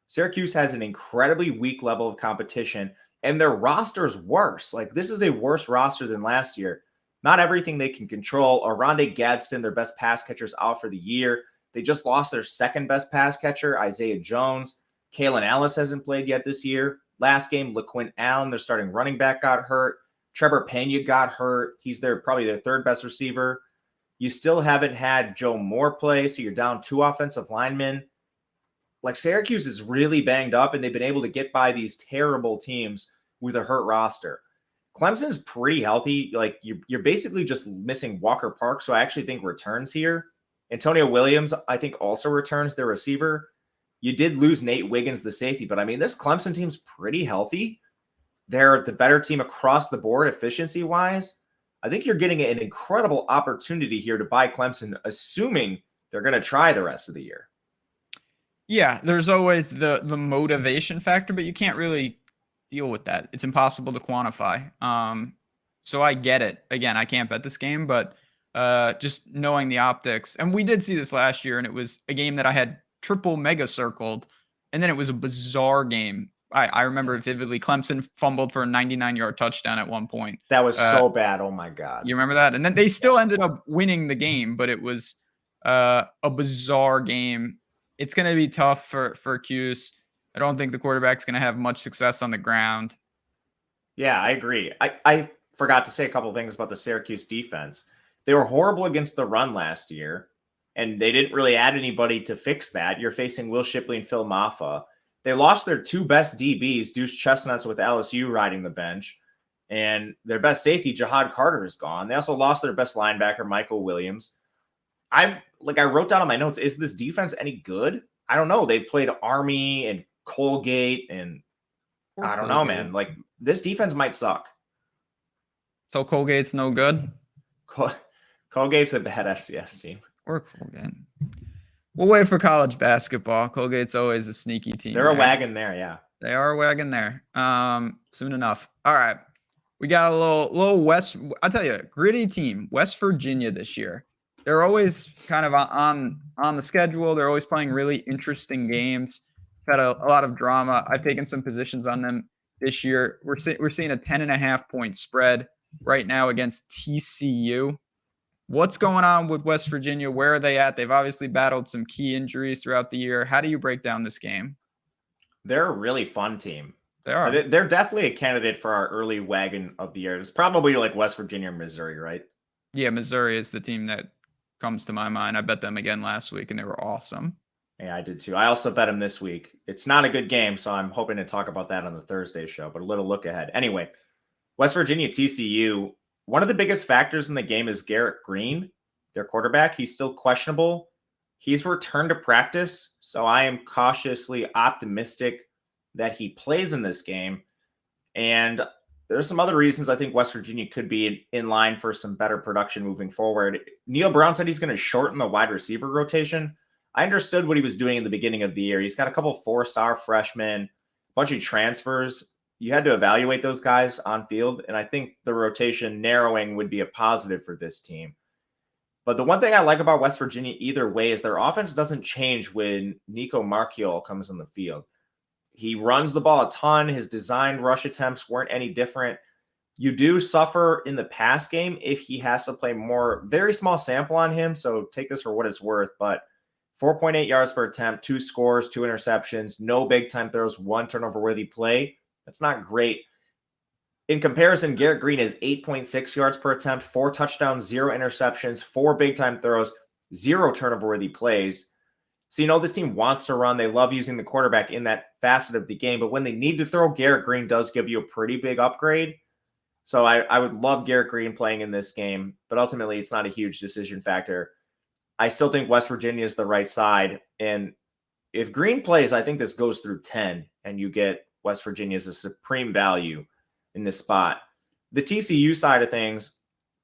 Syracuse has an incredibly weak level of competition, and their roster's worse. Like, this is a worse roster than last year. Not everything they can control. Oronde Gadsden, their best pass catcher, is out for the year. They just lost their second best pass catcher, Isaiah Jones. Kalen Ellis hasn't played yet this year. Last game, LaQuint Allen, their starting running back, got hurt. Trevor Pena got hurt. He's probably their third best receiver. You still haven't had Joe Moore play, so you're down 2 offensive linemen. Like, Syracuse is really banged up, and they've been able to get by these terrible teams with a hurt roster. Clemson's pretty healthy. Like, you're basically just missing Walker Park, so I actually think returns here. Antonio Williams, I think, also returns, their receiver. You did lose Nate Wiggins, the safety, but I mean, this Clemson team's pretty healthy. They're the better team across the board efficiency-wise. I think you're getting an incredible opportunity here to buy Clemson, assuming they're going to try the rest of the year. Yeah, there's always the motivation factor, but you can't really deal with that. It's impossible to quantify. So I get it. Again, I can't bet this game, but just knowing the optics, and we did see this last year, and it was a game that I had triple mega circled, and then it was a bizarre game. I remember it vividly. Clemson fumbled for a 99-yard touchdown at one point. That was so bad. Oh my God. You remember that? And then they still ended up winning the game, but it was a bizarre game. It's going to be tough for Cuse. I don't think the quarterback's going to have much success on the ground. Yeah, I agree. I forgot to say a couple of things about the Syracuse defense. They were horrible against the run last year, and they didn't really add anybody to fix that. You're facing Will Shipley and Phil Maffa. They lost their 2 best DBs, Deuce Chestnuts with LSU riding the bench, and their best safety, Jahad Carter, is gone. They also lost their best linebacker, Michael Williams. I wrote down on my notes, is this defense any good? I don't know. They played Army and Colgate, and I don't know, man. Like, this defense might suck. So Colgate's no good? Colgate's a bad FCS team. Or Colgate. We'll wait for college basketball. Colgate's always a sneaky team. They're a wagon there, yeah. They are a wagon there. Soon enough. All right. We got a little West. I'll tell you, gritty team. West Virginia this year. they're always kind of on the schedule. They're always playing really interesting games. Had a lot of drama. I've taken some positions on them this year. We're seeing a 10.5-point spread right now against TCU. What's going on with West Virginia? Where are they at? They've obviously battled some key injuries throughout the year. How do you break down this game? They're a really fun team. They are. They're definitely a candidate for our early wagon of the year. It's probably like West Virginia or Missouri, right? Yeah, Missouri is the team that comes to my mind. I bet them again last week, and they were awesome. Yeah, I did too. I also bet them this week. It's not a good game, so I'm hoping to talk about that on the Thursday show, but a little look ahead. Anyway, West Virginia, TCU, one of the biggest factors in the game is Garrett Green, their quarterback. He's still questionable. He's returned to practice, so I am cautiously optimistic that he plays in this game. And there's some other reasons I think West Virginia could be in line for some better production moving forward. Neil Brown said he's going to shorten the wide receiver rotation. I understood what he was doing in the beginning of the year. He's got a couple 4-star freshmen, a bunch of transfers. You had to evaluate those guys on field, and I think the rotation narrowing would be a positive for this team. But the one thing I like about West Virginia either way is their offense doesn't change when Nico Marchiol comes on the field. He runs the ball a ton. His designed rush attempts weren't any different. You do suffer in the pass game if he has to play more. Very small sample on him, so take this for what it's worth, but 4.8 yards per attempt, 2 scores, 2 interceptions, no big-time throws, 1 turnover-worthy play. That's not great. In comparison, Garrett Green is 8.6 yards per attempt, 4 touchdowns, 0 interceptions, 4 big-time throws, 0 turnover-worthy plays. So, this team wants to run. They love using the quarterback in that facet of the game. But when they need to throw, Garrett Green does give you a pretty big upgrade. So I would love Garrett Green playing in this game. But ultimately, it's not a huge decision factor. I still think West Virginia is the right side. And if Green plays, I think this goes through 10. And you get West Virginia as a supreme value in this spot. The TCU side of things,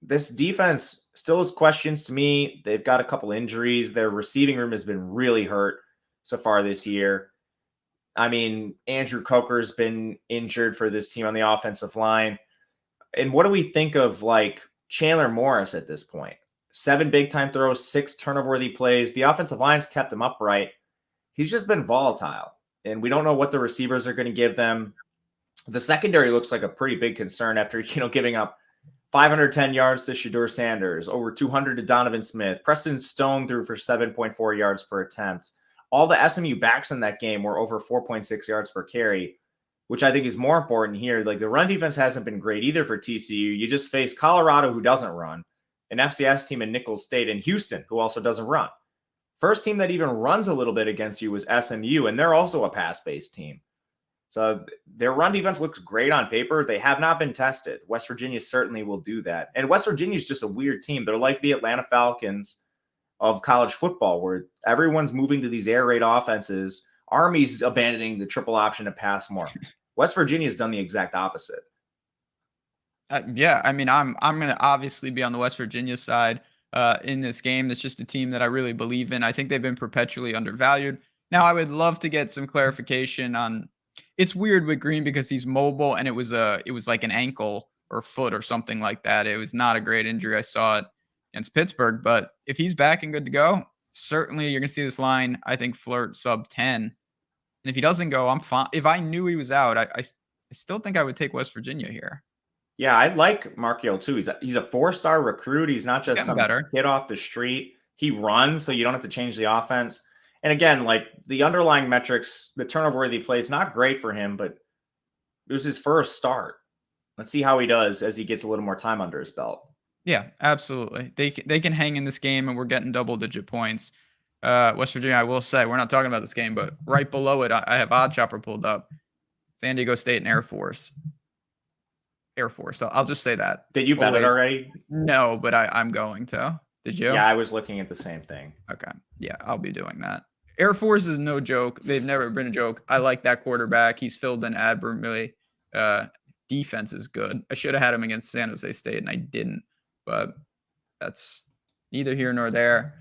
this defense still has questions to me. They've got a couple injuries. Their receiving room has been really hurt so far this year. I mean, Andrew Coker's been injured for this team on the offensive line. And what do we think of like Chandler Morris at this point? 7 big-time throws, 6 turnover-worthy plays. The offensive line's kept him upright. He's just been volatile, and we don't know what the receivers are going to give them. The secondary looks like a pretty big concern after, giving up 510 yards to Shedeur Sanders, over 200 to Donovan Smith. Preston Stone threw for 7.4 yards per attempt. All the SMU backs in that game were over 4.6 yards per carry, which I think is more important here. Like, the run defense hasn't been great either for TCU. You just face Colorado, who doesn't run, an FCS team in Nicholls State, and Houston, who also doesn't run. First team that even runs a little bit against you was SMU, and they're also a pass-based team. So their run defense looks great on paper. They have not been tested. West Virginia certainly will do that. And West Virginia is just a weird team. They're like the Atlanta Falcons of college football, where everyone's moving to these air raid offenses. Army's abandoning the triple option to pass more. West Virginia has done the exact opposite. Yeah, I mean, I'm going to obviously be on the West Virginia side in this game. It's just a team that I really believe in. I think they've been perpetually undervalued. Now, I would love to get some clarification on. It's weird with Green because he's mobile, and it was like an ankle or foot or something like that. It was not a great injury. I saw it against Pittsburgh, but if he's back and good to go, certainly you're going to see this line, I think, flirt sub 10. And if he doesn't go, I'm fine. If I knew he was out, I still think I would take West Virginia here. Yeah, I like Marchiol too. He's a 4-star recruit. He's not just some kid off the street. He runs, so you don't have to change the offense. And again, like the underlying metrics, the turnover-worthy play is not great for him, but it was his first start. Let's see how he does as he gets a little more time under his belt. Yeah, absolutely. They can hang in this game, and we're getting double-digit points. West Virginia, I will say, we're not talking about this game, but right below it, I have Odd Chopper pulled up. San Diego State and Air Force. I'll just say that. Did you bet it already? No, but I'm going to. Did you? Yeah, I was looking at the same thing. Okay. Yeah, I'll be doing that. Air Force is no joke. They've never been a joke. I like that quarterback. He's filled in admirably. Defense is good. I should have had him against San Jose State, and I didn't. But that's neither here nor there.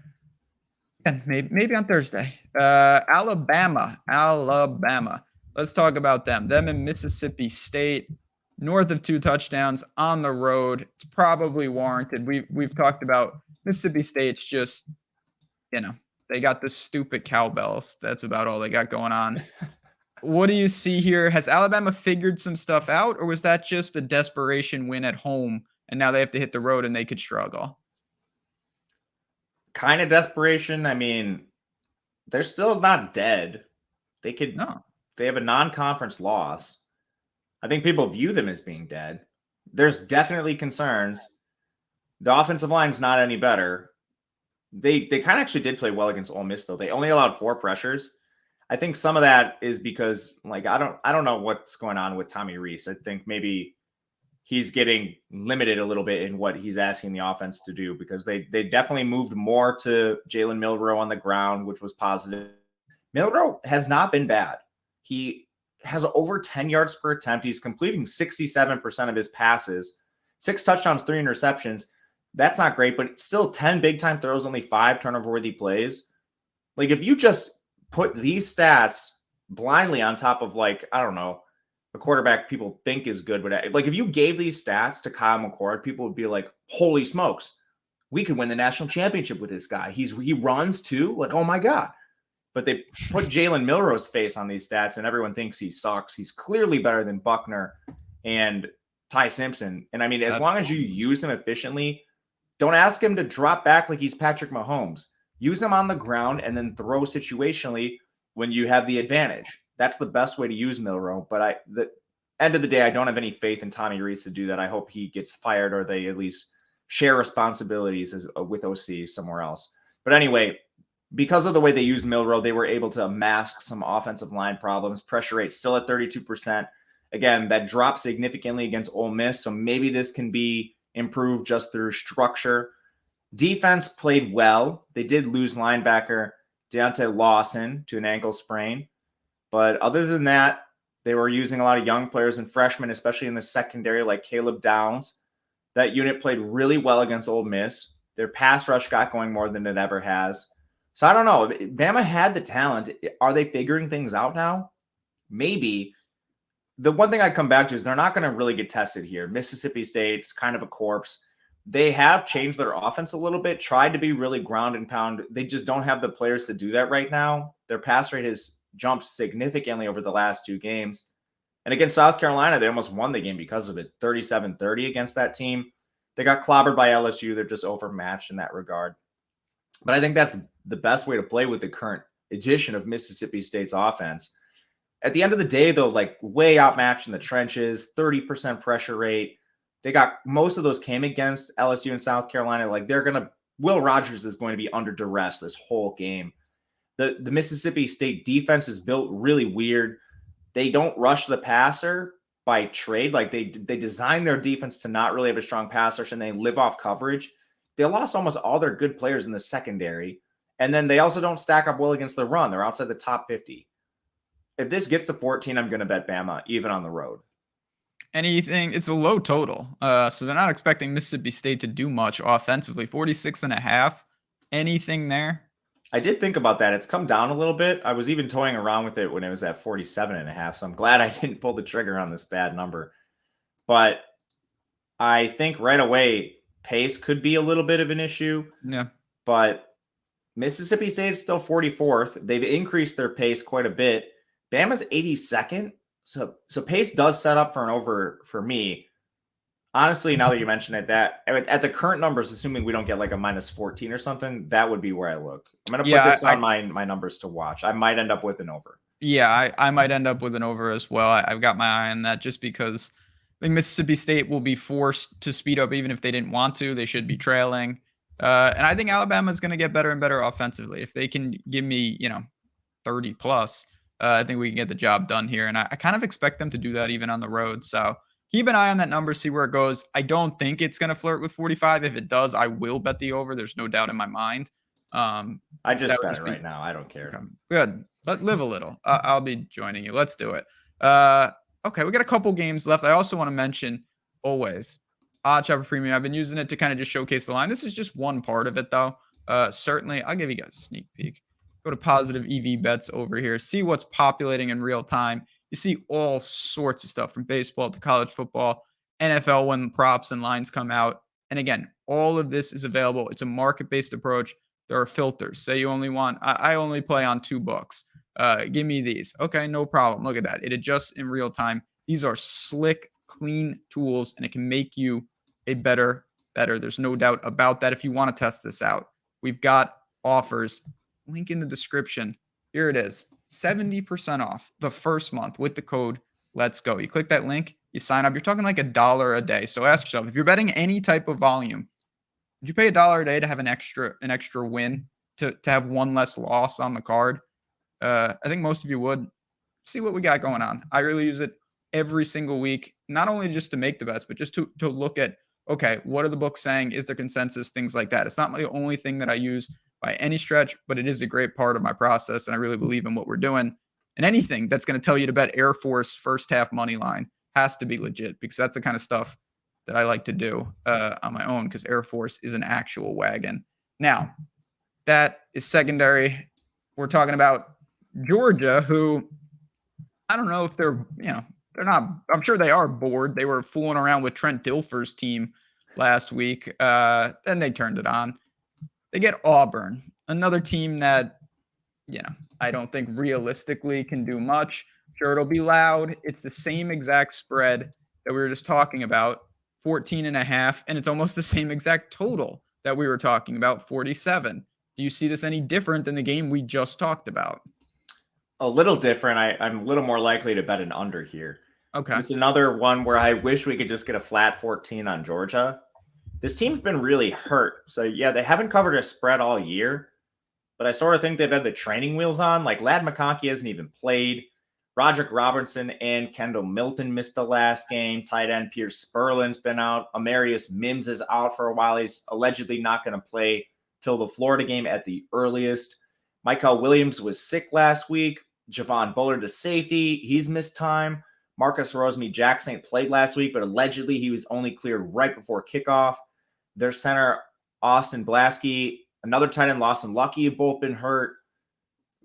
And maybe on Thursday. Alabama. Let's talk about them. Them in Mississippi State. North of 2 touchdowns on the road. It's probably warranted. We've talked about Mississippi State's just, they got the stupid cowbells. That's about all they got going on. What do you see here? Has Alabama figured some stuff out, or was that just a desperation win at home and now they have to hit the road and they could struggle? Kind of desperation. I mean, they're still not dead. They have a non-conference loss. I think people view them as being dead. There's definitely concerns. The offensive line's not any better. They kind of actually did play well against Ole Miss, though. They only allowed 4 pressures. I think some of that is because, like, I don't know what's going on with Tommy Rees. I think maybe he's getting limited a little bit in what he's asking the offense to do, because they definitely moved more to Jalen Milroe on the ground, which was positive. Milroe has not been bad. He has over 10 yards per attempt. He's completing 67% of his passes, 6 touchdowns, 3 interceptions. That's not great, but still 10 big-time throws, only 5 turnover-worthy plays. Like, if you just put these stats blindly on top of, like, I don't know, a quarterback people think is good, but like, if you gave these stats to Kyle McCord, people would be like, holy smokes, we could win the national championship with this guy. He runs too. Like, oh my God. But they put Jalen Milroe's face on these stats and everyone thinks he sucks. He's clearly better than Buckner and Ty Simpson. And I mean, as long as you use him efficiently, don't ask him to drop back like he's Patrick Mahomes. Use him on the ground and then throw situationally when you have the advantage. That's the best way to use Milroe. But the end of the day, I don't have any faith in Tommy Rees to do that. I hope he gets fired, or they at least share responsibilities with OC somewhere else. But anyway, because of the way they use Milroe, they were able to mask some offensive line problems. Pressure rate still at 32%. Again, that dropped significantly against Ole Miss, so maybe this can be improved just through structure. Defense played well. They did lose linebacker Deontay Lawson to an ankle sprain. But other than that, they were using a lot of young players and freshmen, especially in the secondary, like Caleb Downs. That unit played really well against Ole Miss. Their pass rush got going more than it ever has. So I don't know. Bama had the talent. Are they figuring things out now? Maybe. The one thing I come back to is they're not going to really get tested here. Mississippi State's kind of a corpse. They have changed their offense a little bit, tried to be really ground and pound. They just don't have the players to do that right now. Their pass rate has jumped significantly over the last 2 games. And against South Carolina, they almost won the game because of it. 37-30 against that team. They got clobbered by LSU. They're just overmatched in that regard. But I think that's the best way to play with the current edition of Mississippi State's offense. At the end of the day, though, like, way outmatched in the trenches, 30% pressure rate. They got most of those came against LSU and South Carolina. Like, Will Rogers is going to be under duress this whole game. The Mississippi State defense is built really weird. They don't rush the passer by trade. Like, they design their defense to not really have a strong pass rush, and they live off coverage. They lost almost all their good players in the secondary. And then they also don't stack up well against the run. They're outside the top 50. If this gets to 14, I'm going to bet Bama, even on the road. Anything? It's a low total. So they're not expecting Mississippi State to do much offensively. 46.5. Anything there? I did think about that. It's come down a little bit. I was even toying around with it when it was at 47.5. So I'm glad I didn't pull the trigger on this bad number. But I think right away, pace could be a little bit of an issue. Yeah. But Mississippi State is still 44th. They've increased their pace quite a bit. Bama's 82nd. So pace does set up for an over for me. Honestly, now that you mention it, that at the current numbers, assuming we don't get like a -14 or something, that would be where I look. I'm going to put this on my numbers to watch. I might end up with an over. Yeah, I might end up with an over as well. I've got my eye on that just because I think Mississippi State will be forced to speed up even if they didn't want to. They should be trailing. And I think Alabama is going to get better and better offensively. If they can give me, 30 plus, I think we can get the job done here. And I kind of expect them to do that even on the road. So keep an eye on that number, see where it goes. I don't think it's going to flirt with 45. If it does, I will bet the over. There's no doubt in my mind. I just bet it right now. I don't care. Okay. Good. Live a little. I'll be joining you. Let's do it. Okay, we got a couple games left. I also want to mention always Odd Chopper Premium. I've been using it to kind of just showcase the line. This is just one part of it, though. Certainly, I'll give you guys a sneak peek. Go to Positive EV Bets over here. See what's populating in real time. You see all sorts of stuff from baseball to college football, NFL when props and lines come out, And again, all of this is available. It's a market-based approach. There are filters. Say you only want, I only play on 2 books. Give me these. Okay, no problem. Look at that. It adjusts in real time. These are slick, clean tools, and it can make you a better. There's no doubt about that. If you want to test this out, we've got offers. Link in the description. Here it is. 70% off the first month with the code Let's Go. You click that link, you sign up. You're talking like $1 a day. So ask yourself, if you're betting any type of volume, would you pay $1 a day to have an extra win, to have one less loss on the card? I think most of you would. See what we got going on. I really use it every single week, not only just to make the bets, but just to look at, okay, what are the books saying? Is there consensus? Things like that. It's not the only thing that I use by any stretch, but it is a great part of my process, and I really believe in what we're doing. And anything that's going to tell you to bet Air Force first half money line has to be legit, because that's the kind of stuff that I like to do on my own, because Air Force is an actual wagon. Now, that is secondary. We're talking about Georgia, who I don't know if they're not, I'm sure they are bored. They were fooling around with Trent Dilfer's team last week. Then they turned it on. They get Auburn, another team that, I don't think realistically can do much. Sure, it'll be loud. It's the same exact spread that we were just talking about, 14.5, and it's almost the same exact total that we were talking about, 47. Do you see this any different than the game we just talked about? A little different. I'm a little more likely to bet an under here. Okay. It's another one where I wish we could just get a flat 14 on Georgia. This team's been really hurt. So, yeah, they haven't covered a spread all year, but I sort of think they've had the training wheels on. Like, Ladd McConkey hasn't even played. Roderick Robertson and Kendall Milton missed the last game. Tight end Pierce Spurlin's been out. Amarius Mims is out for a while. He's allegedly not going to play till the Florida game at the earliest. Michael Williams was sick last week. Javon Bullard to safety. He's missed time. Marcus Rosemy-Jackson played last week, but allegedly he was only cleared right before kickoff. Their center, Austin Blasky, another tight end, Lawson Lucky, have both been hurt.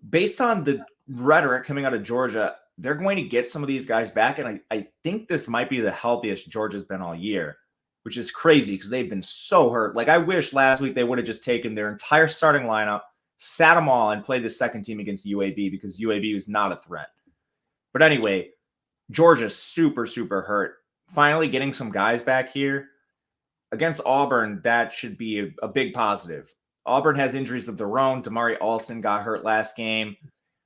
Based on the rhetoric coming out of Georgia, they're going to get some of these guys back, and I think this might be the healthiest Georgia's been all year, which is crazy because they've been so hurt. Like, I wish last week they would have just taken their entire starting lineup, sat them all, and played the second team against UAB, because UAB was not a threat. But anyway, Georgia's super, super hurt. Finally getting some guys back here. Against Auburn, that should be a big positive. Auburn has injuries of their own. Damari Alston got hurt last game.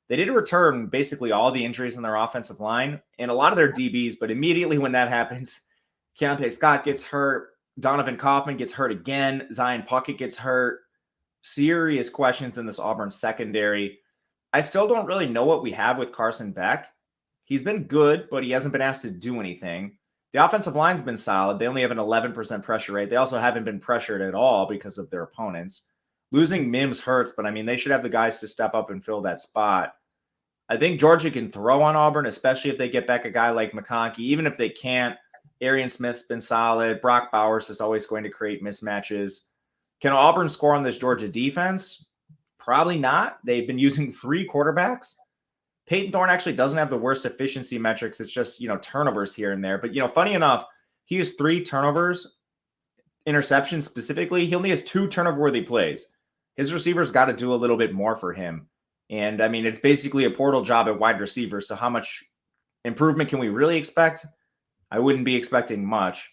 They did return basically all the injuries in their offensive line and a lot of their DBs, but immediately when that happens, Keontae Scott gets hurt. Donovan Kaufman gets hurt again. Zion Puckett gets hurt. Serious questions in this Auburn secondary. I still don't really know what we have with Carson Beck. He's been good, but he hasn't been asked to do anything. The offensive line's been solid. They only have an 11% pressure rate. They also haven't been pressured at all because of their opponents. Losing Mims hurts, but I mean, they should have the guys to step up and fill that spot. I think Georgia can throw on Auburn, especially if they get back a guy like McConkey. Even if they can't, Arian Smith's been solid. Brock Bowers is always going to create mismatches. Can Auburn score on this Georgia defense? Probably not. They've been using 3 quarterbacks. Peyton Thorne actually doesn't have the worst efficiency metrics. It's just, turnovers here and there. But, funny enough, he has 3 turnovers, interceptions specifically. He only has 2 turnover-worthy plays. His receivers got to do a little bit more for him. And, I mean, it's basically a portal job at wide receiver. So how much improvement can we really expect? I wouldn't be expecting much.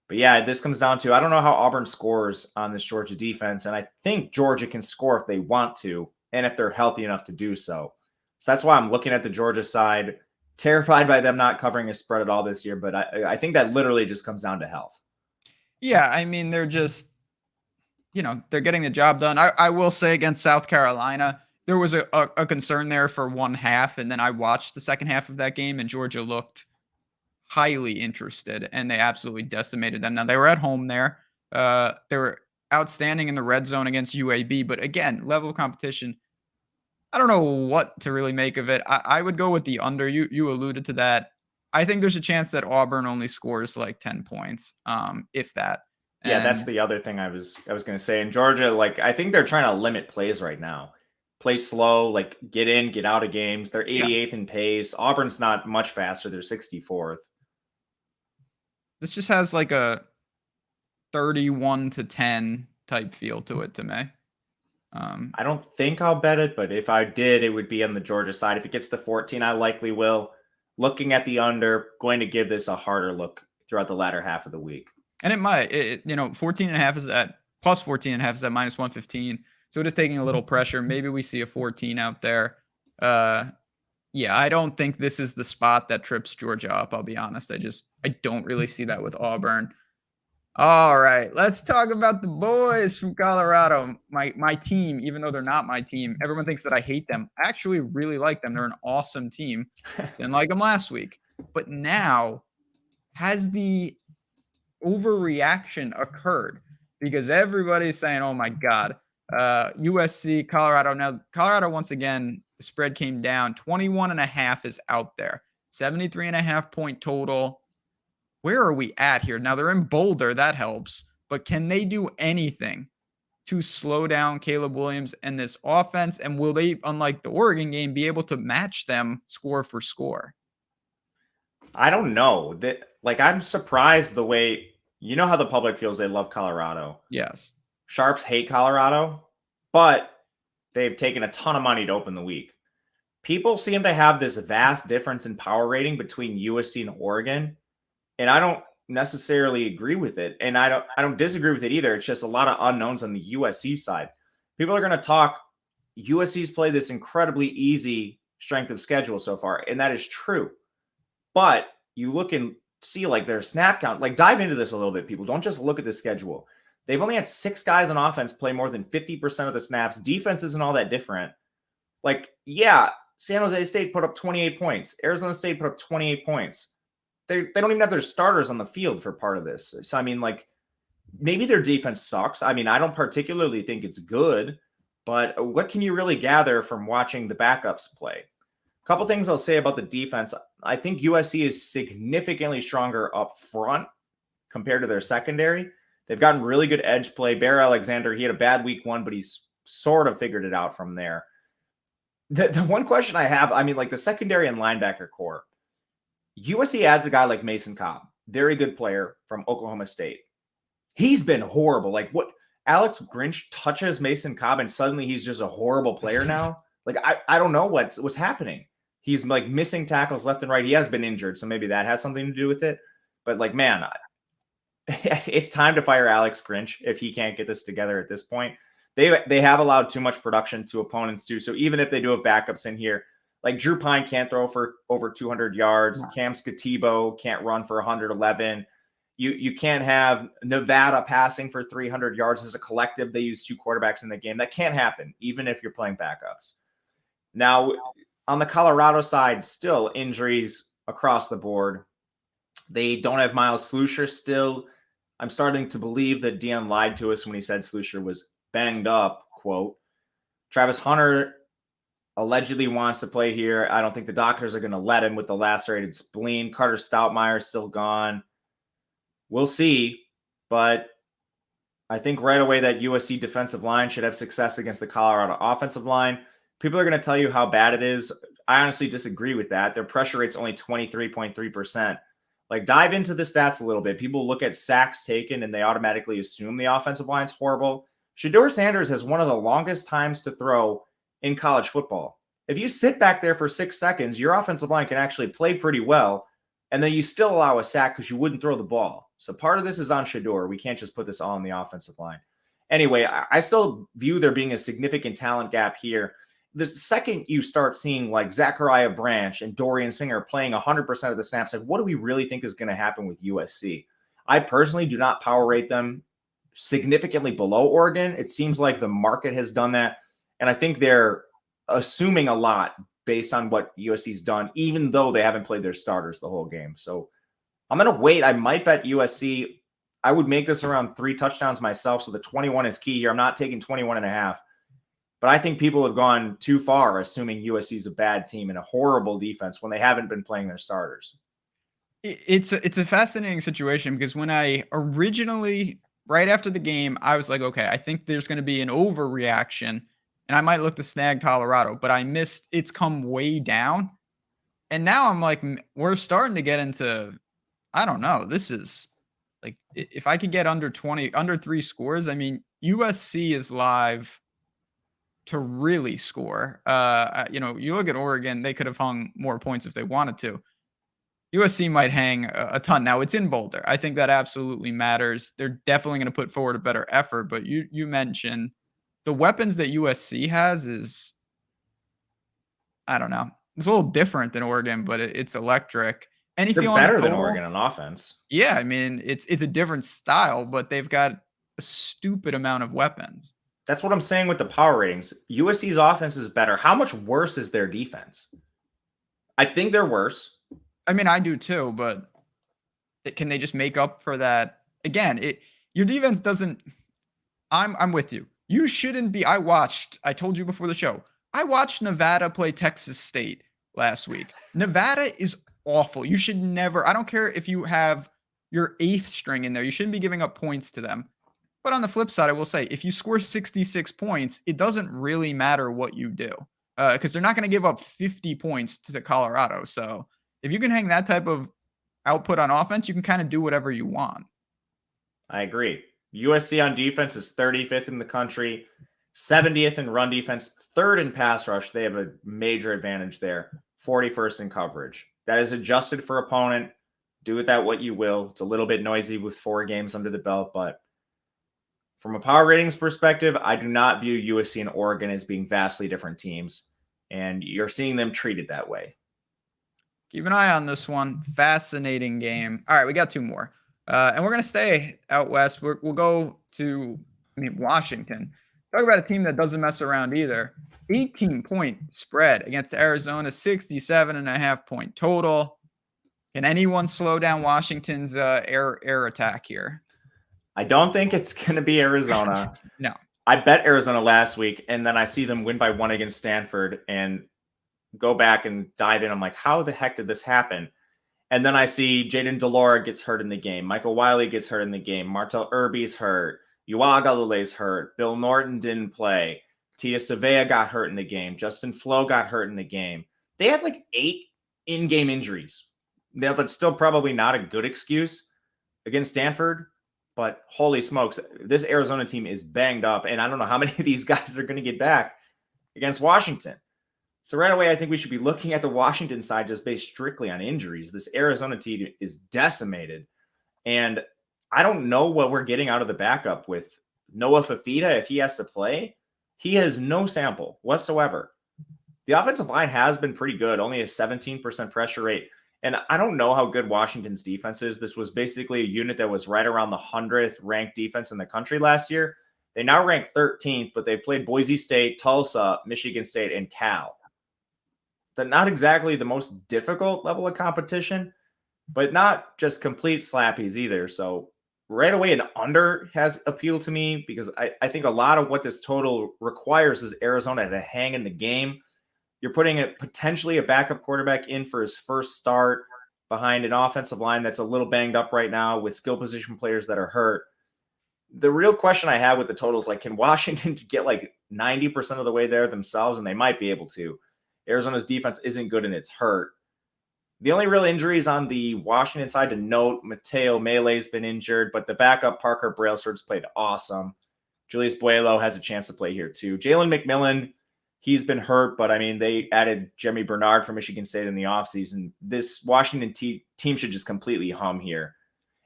But, yeah, this comes down to, I don't know how Auburn scores on this Georgia defense. And I think Georgia can score if they want to and if they're healthy enough to do so. So that's why I'm looking at the Georgia side, terrified by them not covering a spread at all this year. But I think that literally just comes down to health. Yeah, I mean, they're just, they're getting the job done. I will say against South Carolina, there was a concern there for one half. And then I watched the second half of that game, and Georgia looked highly interested, and they absolutely decimated them. Now, they were at home there. They were outstanding in the red zone against UAB. But again, level of competition, I don't know what to really make of it. I would go with the under. You alluded to that. I think there's a chance that Auburn only scores like 10 points, if that. Yeah, that's the other thing I was going to say. In Georgia, I think they're trying to limit plays right now. Play slow, get in, get out of games. They're 88th in pace. Auburn's not much faster. They're 64th. This just has they're 31-10 type feel to it to me. I don't think I'll bet it, but if I did, it would be on the Georgia side. If it gets to 14, I likely will. Looking at the under, going to give this a harder look throughout the latter half of the week. And it might, 14.5 is at plus 14.5 is at minus 115. So it is taking a little pressure. Maybe we see a 14 out there. Yeah, I don't think this is the spot that trips Georgia up. I'll be honest. I don't really see that with Auburn. All right, let's talk about the boys from Colorado. My team, even though they're not my team, everyone thinks that I hate them. I actually really like them. They're an awesome team. Just didn't like them last week. But now, has the overreaction occurred? Because everybody's saying, oh my God, USC, Colorado. Now, Colorado, once again, the spread came down. 21.5 is out there. 73.5 point total. Where are we at here? Now, they're in Boulder. That helps. But can they do anything to slow down Caleb Williams and this offense? And will they, unlike the Oregon game, be able to match them score for score? I don't know. I'm surprised the way, how the public feels they love Colorado. Yes. Sharps hate Colorado, but they've taken a ton of money to open the week. People seem to have this vast difference in power rating between USC and Oregon. And I don't necessarily agree with it. And I don't disagree with it either. It's just a lot of unknowns on the USC side. People are going to talk, USC's played this incredibly easy strength of schedule so far. And that is true. But you look and see their snap count, dive into this a little bit, people. Don't just look at the schedule. They've only had 6 guys on offense play more than 50% of the snaps. Defense isn't all that different. San Jose State put up 28 points. Arizona State put up 28 points. They don't even have their starters on the field for part of this. So, maybe their defense sucks. I don't particularly think it's good, but what can you really gather from watching the backups play? A couple things I'll say about the defense. I think USC is significantly stronger up front compared to their secondary. They've gotten really good edge play. Bear Alexander, he had a bad week 1, but he's sort of figured it out from there. The one question I have, the secondary and linebacker core. USC adds a guy like Mason Cobb, very good player from Oklahoma State. He's been horrible. What Alex Grinch touches Mason Cobb and suddenly he's just a horrible player now. I don't know what's happening. He's missing tackles left and right. He has been injured, so maybe that has something to do with it. But man, it's time to fire Alex Grinch if he can't get this together at this point. They have allowed too much production to opponents too. So even if they do have backups in here, Drew Pine can't throw for over 200 yards. Cam Scatibo can't run for 111. You can't have Nevada passing for 300 yards as a collective. They use 2 quarterbacks in the game. That can't happen, even if you're playing backups. Now, on the Colorado side, still injuries across the board. They don't have Miles Slusher still. I'm starting to believe that Dion lied to us when he said Slusher was banged up, quote. Travis Hunter allegedly wants to play here. I don't think the doctors are going to let him with the lacerated spleen. Carter Stoutmire is still gone. We'll see. But I think right away that USC defensive line should have success against the Colorado offensive line. People are going to tell you how bad it is. I honestly disagree with that. Their pressure rate's only 23.3%. Dive into the stats a little bit. People look at sacks taken and they automatically assume the offensive line's horrible. Shedeur Sanders has one of the longest times to throw in college football. If you sit back there for 6 seconds, your offensive line can actually play pretty well, and then you still allow a sack because you wouldn't throw the ball. So part of this is on Shedeur. We can't just put this all on the offensive line. Anyway, I still view there being a significant talent gap here. The second you start seeing Zachariah Branch and Dorian Singer playing 100% of the snaps, what do we really think is going to happen with USC? I personally do not power rate them significantly below Oregon. It seems like the market has done that. And I think they're assuming a lot based on what USC's done, even though they haven't played their starters the whole game. So I'm going to wait. I might bet USC. I would make this around 3 touchdowns myself. So the 21 is key here. I'm not taking 21.5. But I think people have gone too far assuming USC is a bad team and a horrible defense when they haven't been playing their starters. It's a fascinating situation because when I originally, right after the game, I was like, okay, I think there's going to be an overreaction and I might look to snag Colorado, but I missed it's come way down. And now I'm like, we're starting to get into, I don't know, this is Like if I could get under 3 scores, I mean, USC is live to really score. You look at Oregon, they could have hung more points if they wanted to. USC might hang a ton. Now it's in Boulder. I think that absolutely matters. They're definitely going to put forward a better effort. But you mentioned the weapons that USC has is, I don't know. It's a little different than Oregon, but it's electric. Any They're feel on the better than total? Oregon on offense. Yeah, I mean it's a different style, but they've got a stupid amount of weapons. That's what I'm saying with the power ratings. USC's offense is better. How much worse is their defense? I think they're worse. I mean, I do too, but can they just make up for that? Again, your defense doesn't. I'm with you. You shouldn't be. I told you before the show, I watched Nevada play Texas State last week. Nevada is awful. You should never. I don't care if you have your 8th string in there. You shouldn't be giving up points to them. But on the flip side, I will say, if you score 66 points, it doesn't really matter what you do because they're not going to give up 50 points to Colorado. So if you can hang that type of output on offense, you can kind of do whatever you want. I agree. USC on defense is 35th in the country, 70th in run defense, 3rd in pass rush. They have a major advantage there, 41st in coverage. That is adjusted for opponent. Do with that what you will. It's a little bit noisy with 4 games under the belt, but from a power ratings perspective, I do not view USC and Oregon as being vastly different teams, and you're seeing them treated that way. Keep an eye on this one. Fascinating game. All right, we got 2 more. And we're going to stay out west. We'll go to Washington. Talk about a team that doesn't mess around either. 18-point spread against Arizona, 67.5-point total. Can anyone slow down Washington's air attack here? I don't think it's going to be Arizona. No. I bet Arizona last week, and then I see them win by 1 against Stanford and go back and dive in. I'm like, how the heck did this happen? And then I see Jaden Delora gets hurt in the game. Michael Wiley gets hurt in the game. Martel Irby's hurt. Uagale's hurt. Bill Norton didn't play. Tia Savea got hurt in the game. Justin Flo got hurt in the game. They had like 8 in-game injuries. That's still probably not a good excuse against Stanford, but holy smokes, this Arizona team is banged up, and I don't know how many of these guys are going to get back against Washington. So right away, I think we should be looking at the Washington side just based strictly on injuries. This Arizona team is decimated, and I don't know what we're getting out of the backup with Noah Fafita. If he has to play, he has no sample whatsoever. The offensive line has been pretty good, only a 17% pressure rate. And I don't know how good Washington's defense is. This was basically a unit that was right around the 100th ranked defense in the country last year. They now rank 13th, but they played Boise State, Tulsa, Michigan State, and Cal. They're not exactly the most difficult level of competition, but not just complete slappies either. So right away, an under has appealed to me because I think a lot of what this total requires is Arizona to hang in the game. You're putting potentially a backup quarterback in for his first start behind an offensive line that's a little banged up right now with skill position players that are hurt. The real question I have with the total is, like, can Washington get like 90% of the way there themselves? And they might be able to. Arizona's defense isn't good and it's hurt. The only real injuries on the Washington side to note, Mateo Melee's been injured, but the backup Parker Brailsford's played awesome. Julius Buelo has a chance to play here too. Jalen McMillan, he's been hurt, but I mean, they added Jeremy Bernard from Michigan State in the offseason. This Washington team should just completely hum here.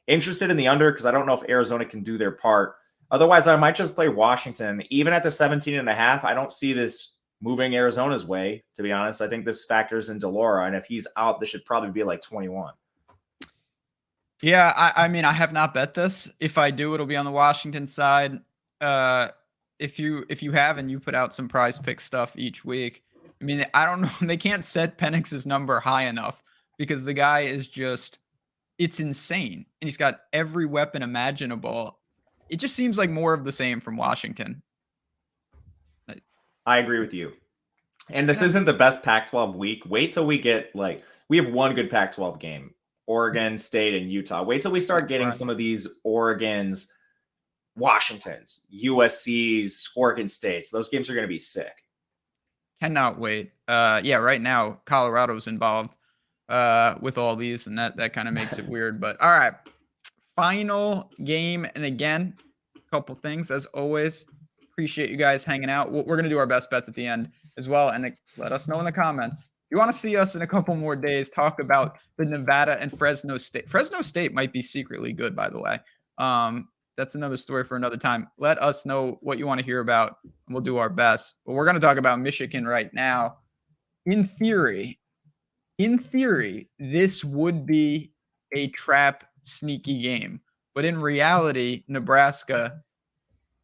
Interested in the under because I don't know if Arizona can do their part. Otherwise, I might just play Washington. Even at the 17.5, I don't see this moving Arizona's way, to be honest. I think this factors in Delora, and if he's out, this should probably be like 21. Yeah, I mean, I have not bet this. If I do, it'll be on the Washington side. If you have and you put out some prize pick stuff each week, I mean, I don't know. They can't set Penix's number high enough because the guy is just, it's insane. And he's got every weapon imaginable. It just seems like more of the same from Washington. I agree with you. And this isn't the best Pac-12 week. Wait till we get we have one good Pac-12 game, Oregon State and Utah. Wait till we start getting some of these Oregons, Washingtons, USCs, Oregon States. Those games are going to be sick. Cannot wait. Yeah, right now Colorado's involved with all these, and that kind of makes it weird. But all right, final game. And again, a couple things as always. Appreciate you guys hanging out. We're going to do our best bets at the end as well. And let us know in the comments. If you want to see us in a couple more days talk about the Nevada and Fresno State. Fresno State might be secretly good, by the way. That's another story for another time. Let us know what you want to hear about, and we'll do our best. But we're going to talk about Michigan right now. In theory, this would be a trap, sneaky game. But in reality, Nebraska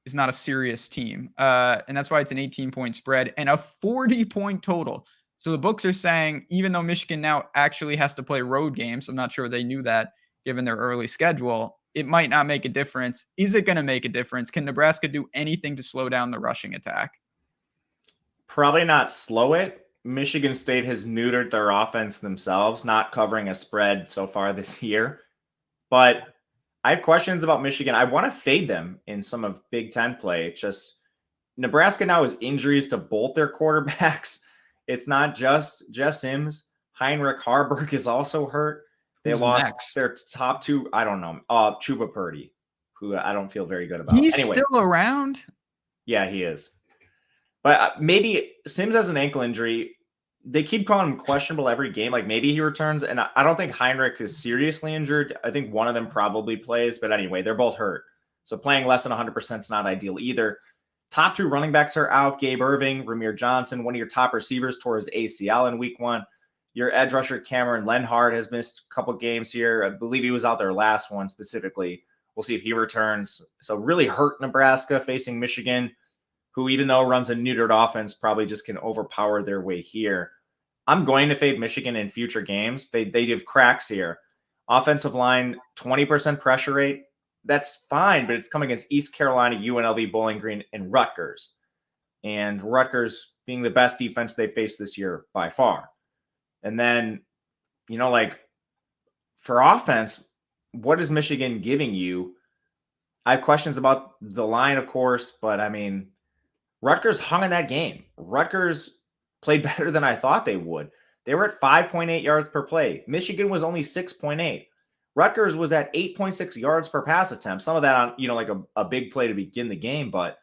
is not a serious team. And that's why it's an 18-point spread and a 40-point total. So the books are saying, even though Michigan now actually has to play road games, I'm not sure they knew that given their early schedule, it might not make a difference. Is it going to make a difference? Can Nebraska do anything to slow down the rushing attack? Probably not slow it. Michigan State has neutered their offense themselves, not covering a spread so far this year. But I have questions about Michigan. I want to fade them in some of Big Ten play. It's just Nebraska now has injuries to both their quarterbacks. It's not just Jeff Sims. Heinrich Haarberg is also hurt. They lost their top two. I don't know. Chuba Purdy, who I don't feel very good about. He's still around? Yeah, he is. But maybe Sims has an ankle injury. They keep calling him questionable every game. Like maybe he returns. And I don't think Heinrich is seriously injured. I think one of them probably plays. But anyway, they're both hurt. So playing less than 100% is not ideal either. Top two running backs are out. Gabe Irving, Ramir Johnson, one of your top receivers tore his ACL in week 1. Your edge rusher, Cameron Lenhart, has missed a couple games here. I believe he was out there last one specifically. We'll see if he returns. So really hurt Nebraska facing Michigan, who even though runs a neutered offense, probably just can overpower their way here. I'm going to fade Michigan in future games. They give cracks here. Offensive line, 20% pressure rate. That's fine, but it's coming against East Carolina, UNLV, Bowling Green, and Rutgers. And Rutgers being the best defense they faced this year by far. And then, for offense, what is Michigan giving you? I have questions about the line, of course, but I mean, Rutgers hung in that game. Rutgers played better than I thought they would. They were at 5.8 yards per play. Michigan was only 6.8. Rutgers was at 8.6 yards per pass attempt. Some of that on, a big play to begin the game, but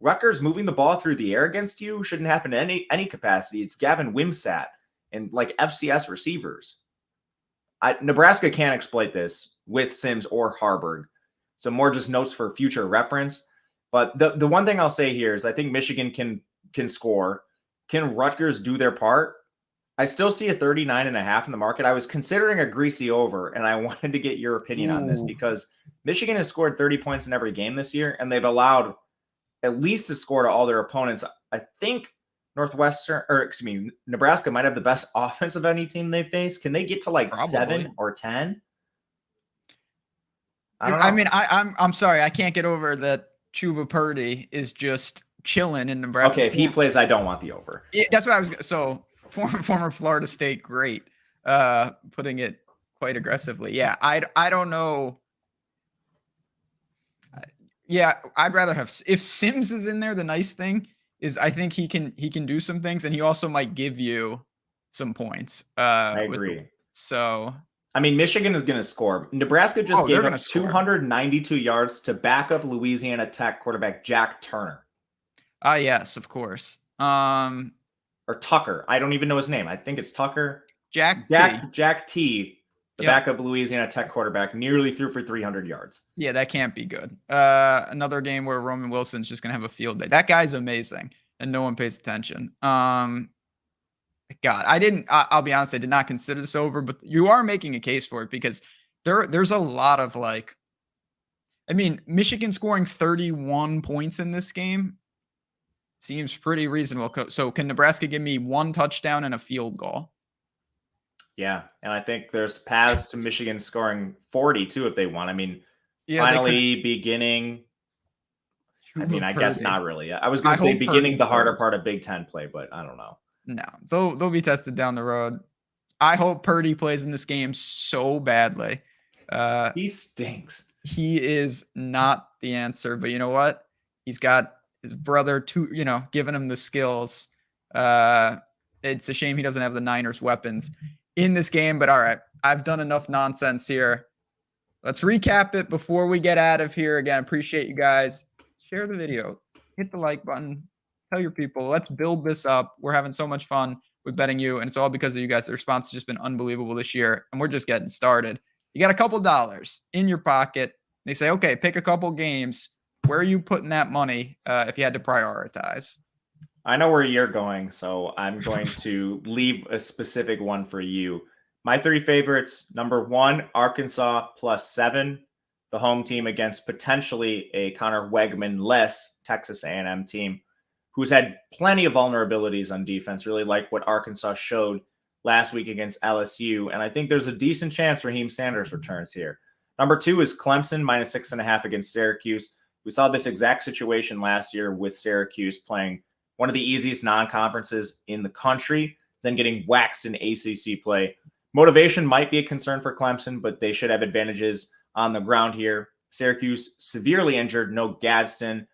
Rutgers moving the ball through the air against you shouldn't happen in any capacity. It's Gavin Wimsatt and FCS receivers. Nebraska can't exploit this with Sims or Haarberg. So more just notes for future reference. But the one thing I'll say here is I think Michigan can score. Can Rutgers do their part? I still see a 39.5 in the market. I was considering a greasy over, and I wanted to get your opinion on this because Michigan has scored 30 points in every game this year, and they've allowed at least a score to all their opponents. I think Nebraska might have the best offense of any team they face. Can they get to probably 7 or 10? I don't know. I mean, I'm sorry, I can't get over that Chuba Purdy is just chilling in Nebraska. Okay, if he plays, I don't want the over. That's what I was. So former Florida State great, putting it quite aggressively. Yeah, I don't know. Yeah, I'd rather have if Sims is in there. The nice thing is I think he can do some things, and he also might give you some points. I agree. So I mean, Michigan is going to score. Nebraska just gave up 292 yards to backup Louisiana Tech quarterback Jack Turner. Yes, of course. Or Tucker. I don't even know his name. I think it's Tucker. Jack T, the backup Louisiana Tech quarterback, nearly threw for 300 yards. Yeah, that can't be good. Another game where Roman Wilson's just going to have a field day. That guy's amazing, and no one pays attention. God, I'll be honest, I did not consider this over, but you are making a case for it because there's a lot of Michigan scoring 31 points in this game seems pretty reasonable. So can Nebraska give me 1 touchdown and a field goal? Yeah, and I think there's paths to Michigan scoring 40 too if they want. I mean, beginning. I guess not really. I was going to say beginning the harder part of Big Ten play, but I don't know. No, they'll be tested down the road. I hope Purdy plays in this game so badly. He stinks. He is not the answer, but you know what? He's got his brother giving him the skills. It's a shame he doesn't have the Niners weapons in this game, but all right. I've done enough nonsense here. let's recap it before we get out of here. Again, appreciate you guys. Share the video, hit the like button, tell your people. Let's build this up. We're having so much fun with betting you, and it's all because of you guys. The response has just been unbelievable this year, and we're just getting started. You got a couple dollars in your pocket. They say, okay, pick a couple games. Where are you putting that money if you had to prioritize? I know where you're going, so I'm going to leave a specific one for you. My 3 favorites, number 1, Arkansas +7, the home team against potentially a Connor Wegman-less Texas A&M team who's had plenty of vulnerabilities on defense, really like what Arkansas showed last week against LSU. And I think there's a decent chance Raheem Sanders returns here. Number 2 is Clemson -6.5 against Syracuse. We saw this exact situation last year with Syracuse playing one of the easiest non-conferences in the country, then getting waxed in ACC play. Motivation might be a concern for Clemson, but they should have advantages on the ground here. Syracuse severely injured, no Gadsden,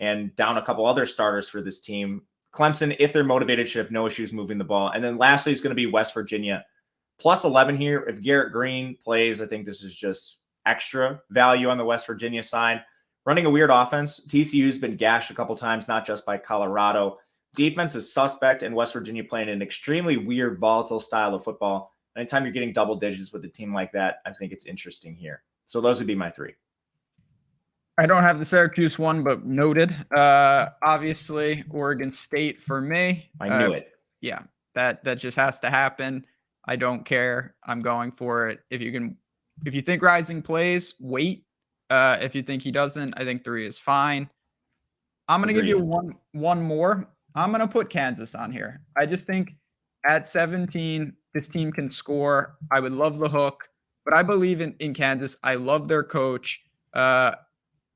and down a couple other starters for this team. Clemson, if they're motivated, should have no issues moving the ball. And then lastly is going to be West Virginia. +11 here. If Garrett Green plays, I think this is just extra value on the West Virginia side. Running a weird offense. TCU's been gashed a couple times, not just by Colorado. Defense is suspect, and West Virginia playing an extremely weird, volatile style of football. Anytime you're getting double digits with a team like that, I think it's interesting here. So those would be my 3. I don't have the Syracuse one, but noted. Obviously, Oregon State for me. I knew it. Yeah, that just has to happen. I don't care. I'm going for it. If you think Rising plays, wait. If you think he doesn't, I think 3 is fine. I'm going to give you one more. I'm going to put Kansas on here. I just think at 17, this team can score. I would love the hook, but I believe in Kansas. I love their coach.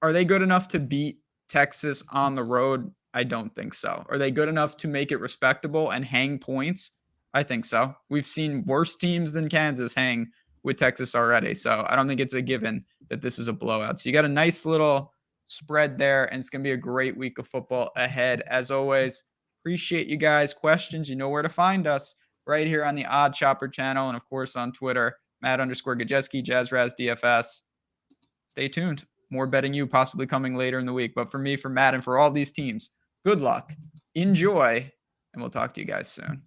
Are they good enough to beat Texas on the road? I don't think so. Are they good enough to make it respectable and hang points? I think so. We've seen worse teams than Kansas hang with Texas already. So I don't think it's a given that this is a blowout. So you got a nice little spread there, and it's going to be a great week of football ahead. As always, appreciate you guys. Questions, you know where to find us right here on the Odd Chopper channel. And of course on Twitter, Matt_Gajewski, JazzRazDFS. Stay tuned. More betting you possibly coming later in the week. But for me, for Matt, and for all these teams, good luck, enjoy, and we'll talk to you guys soon.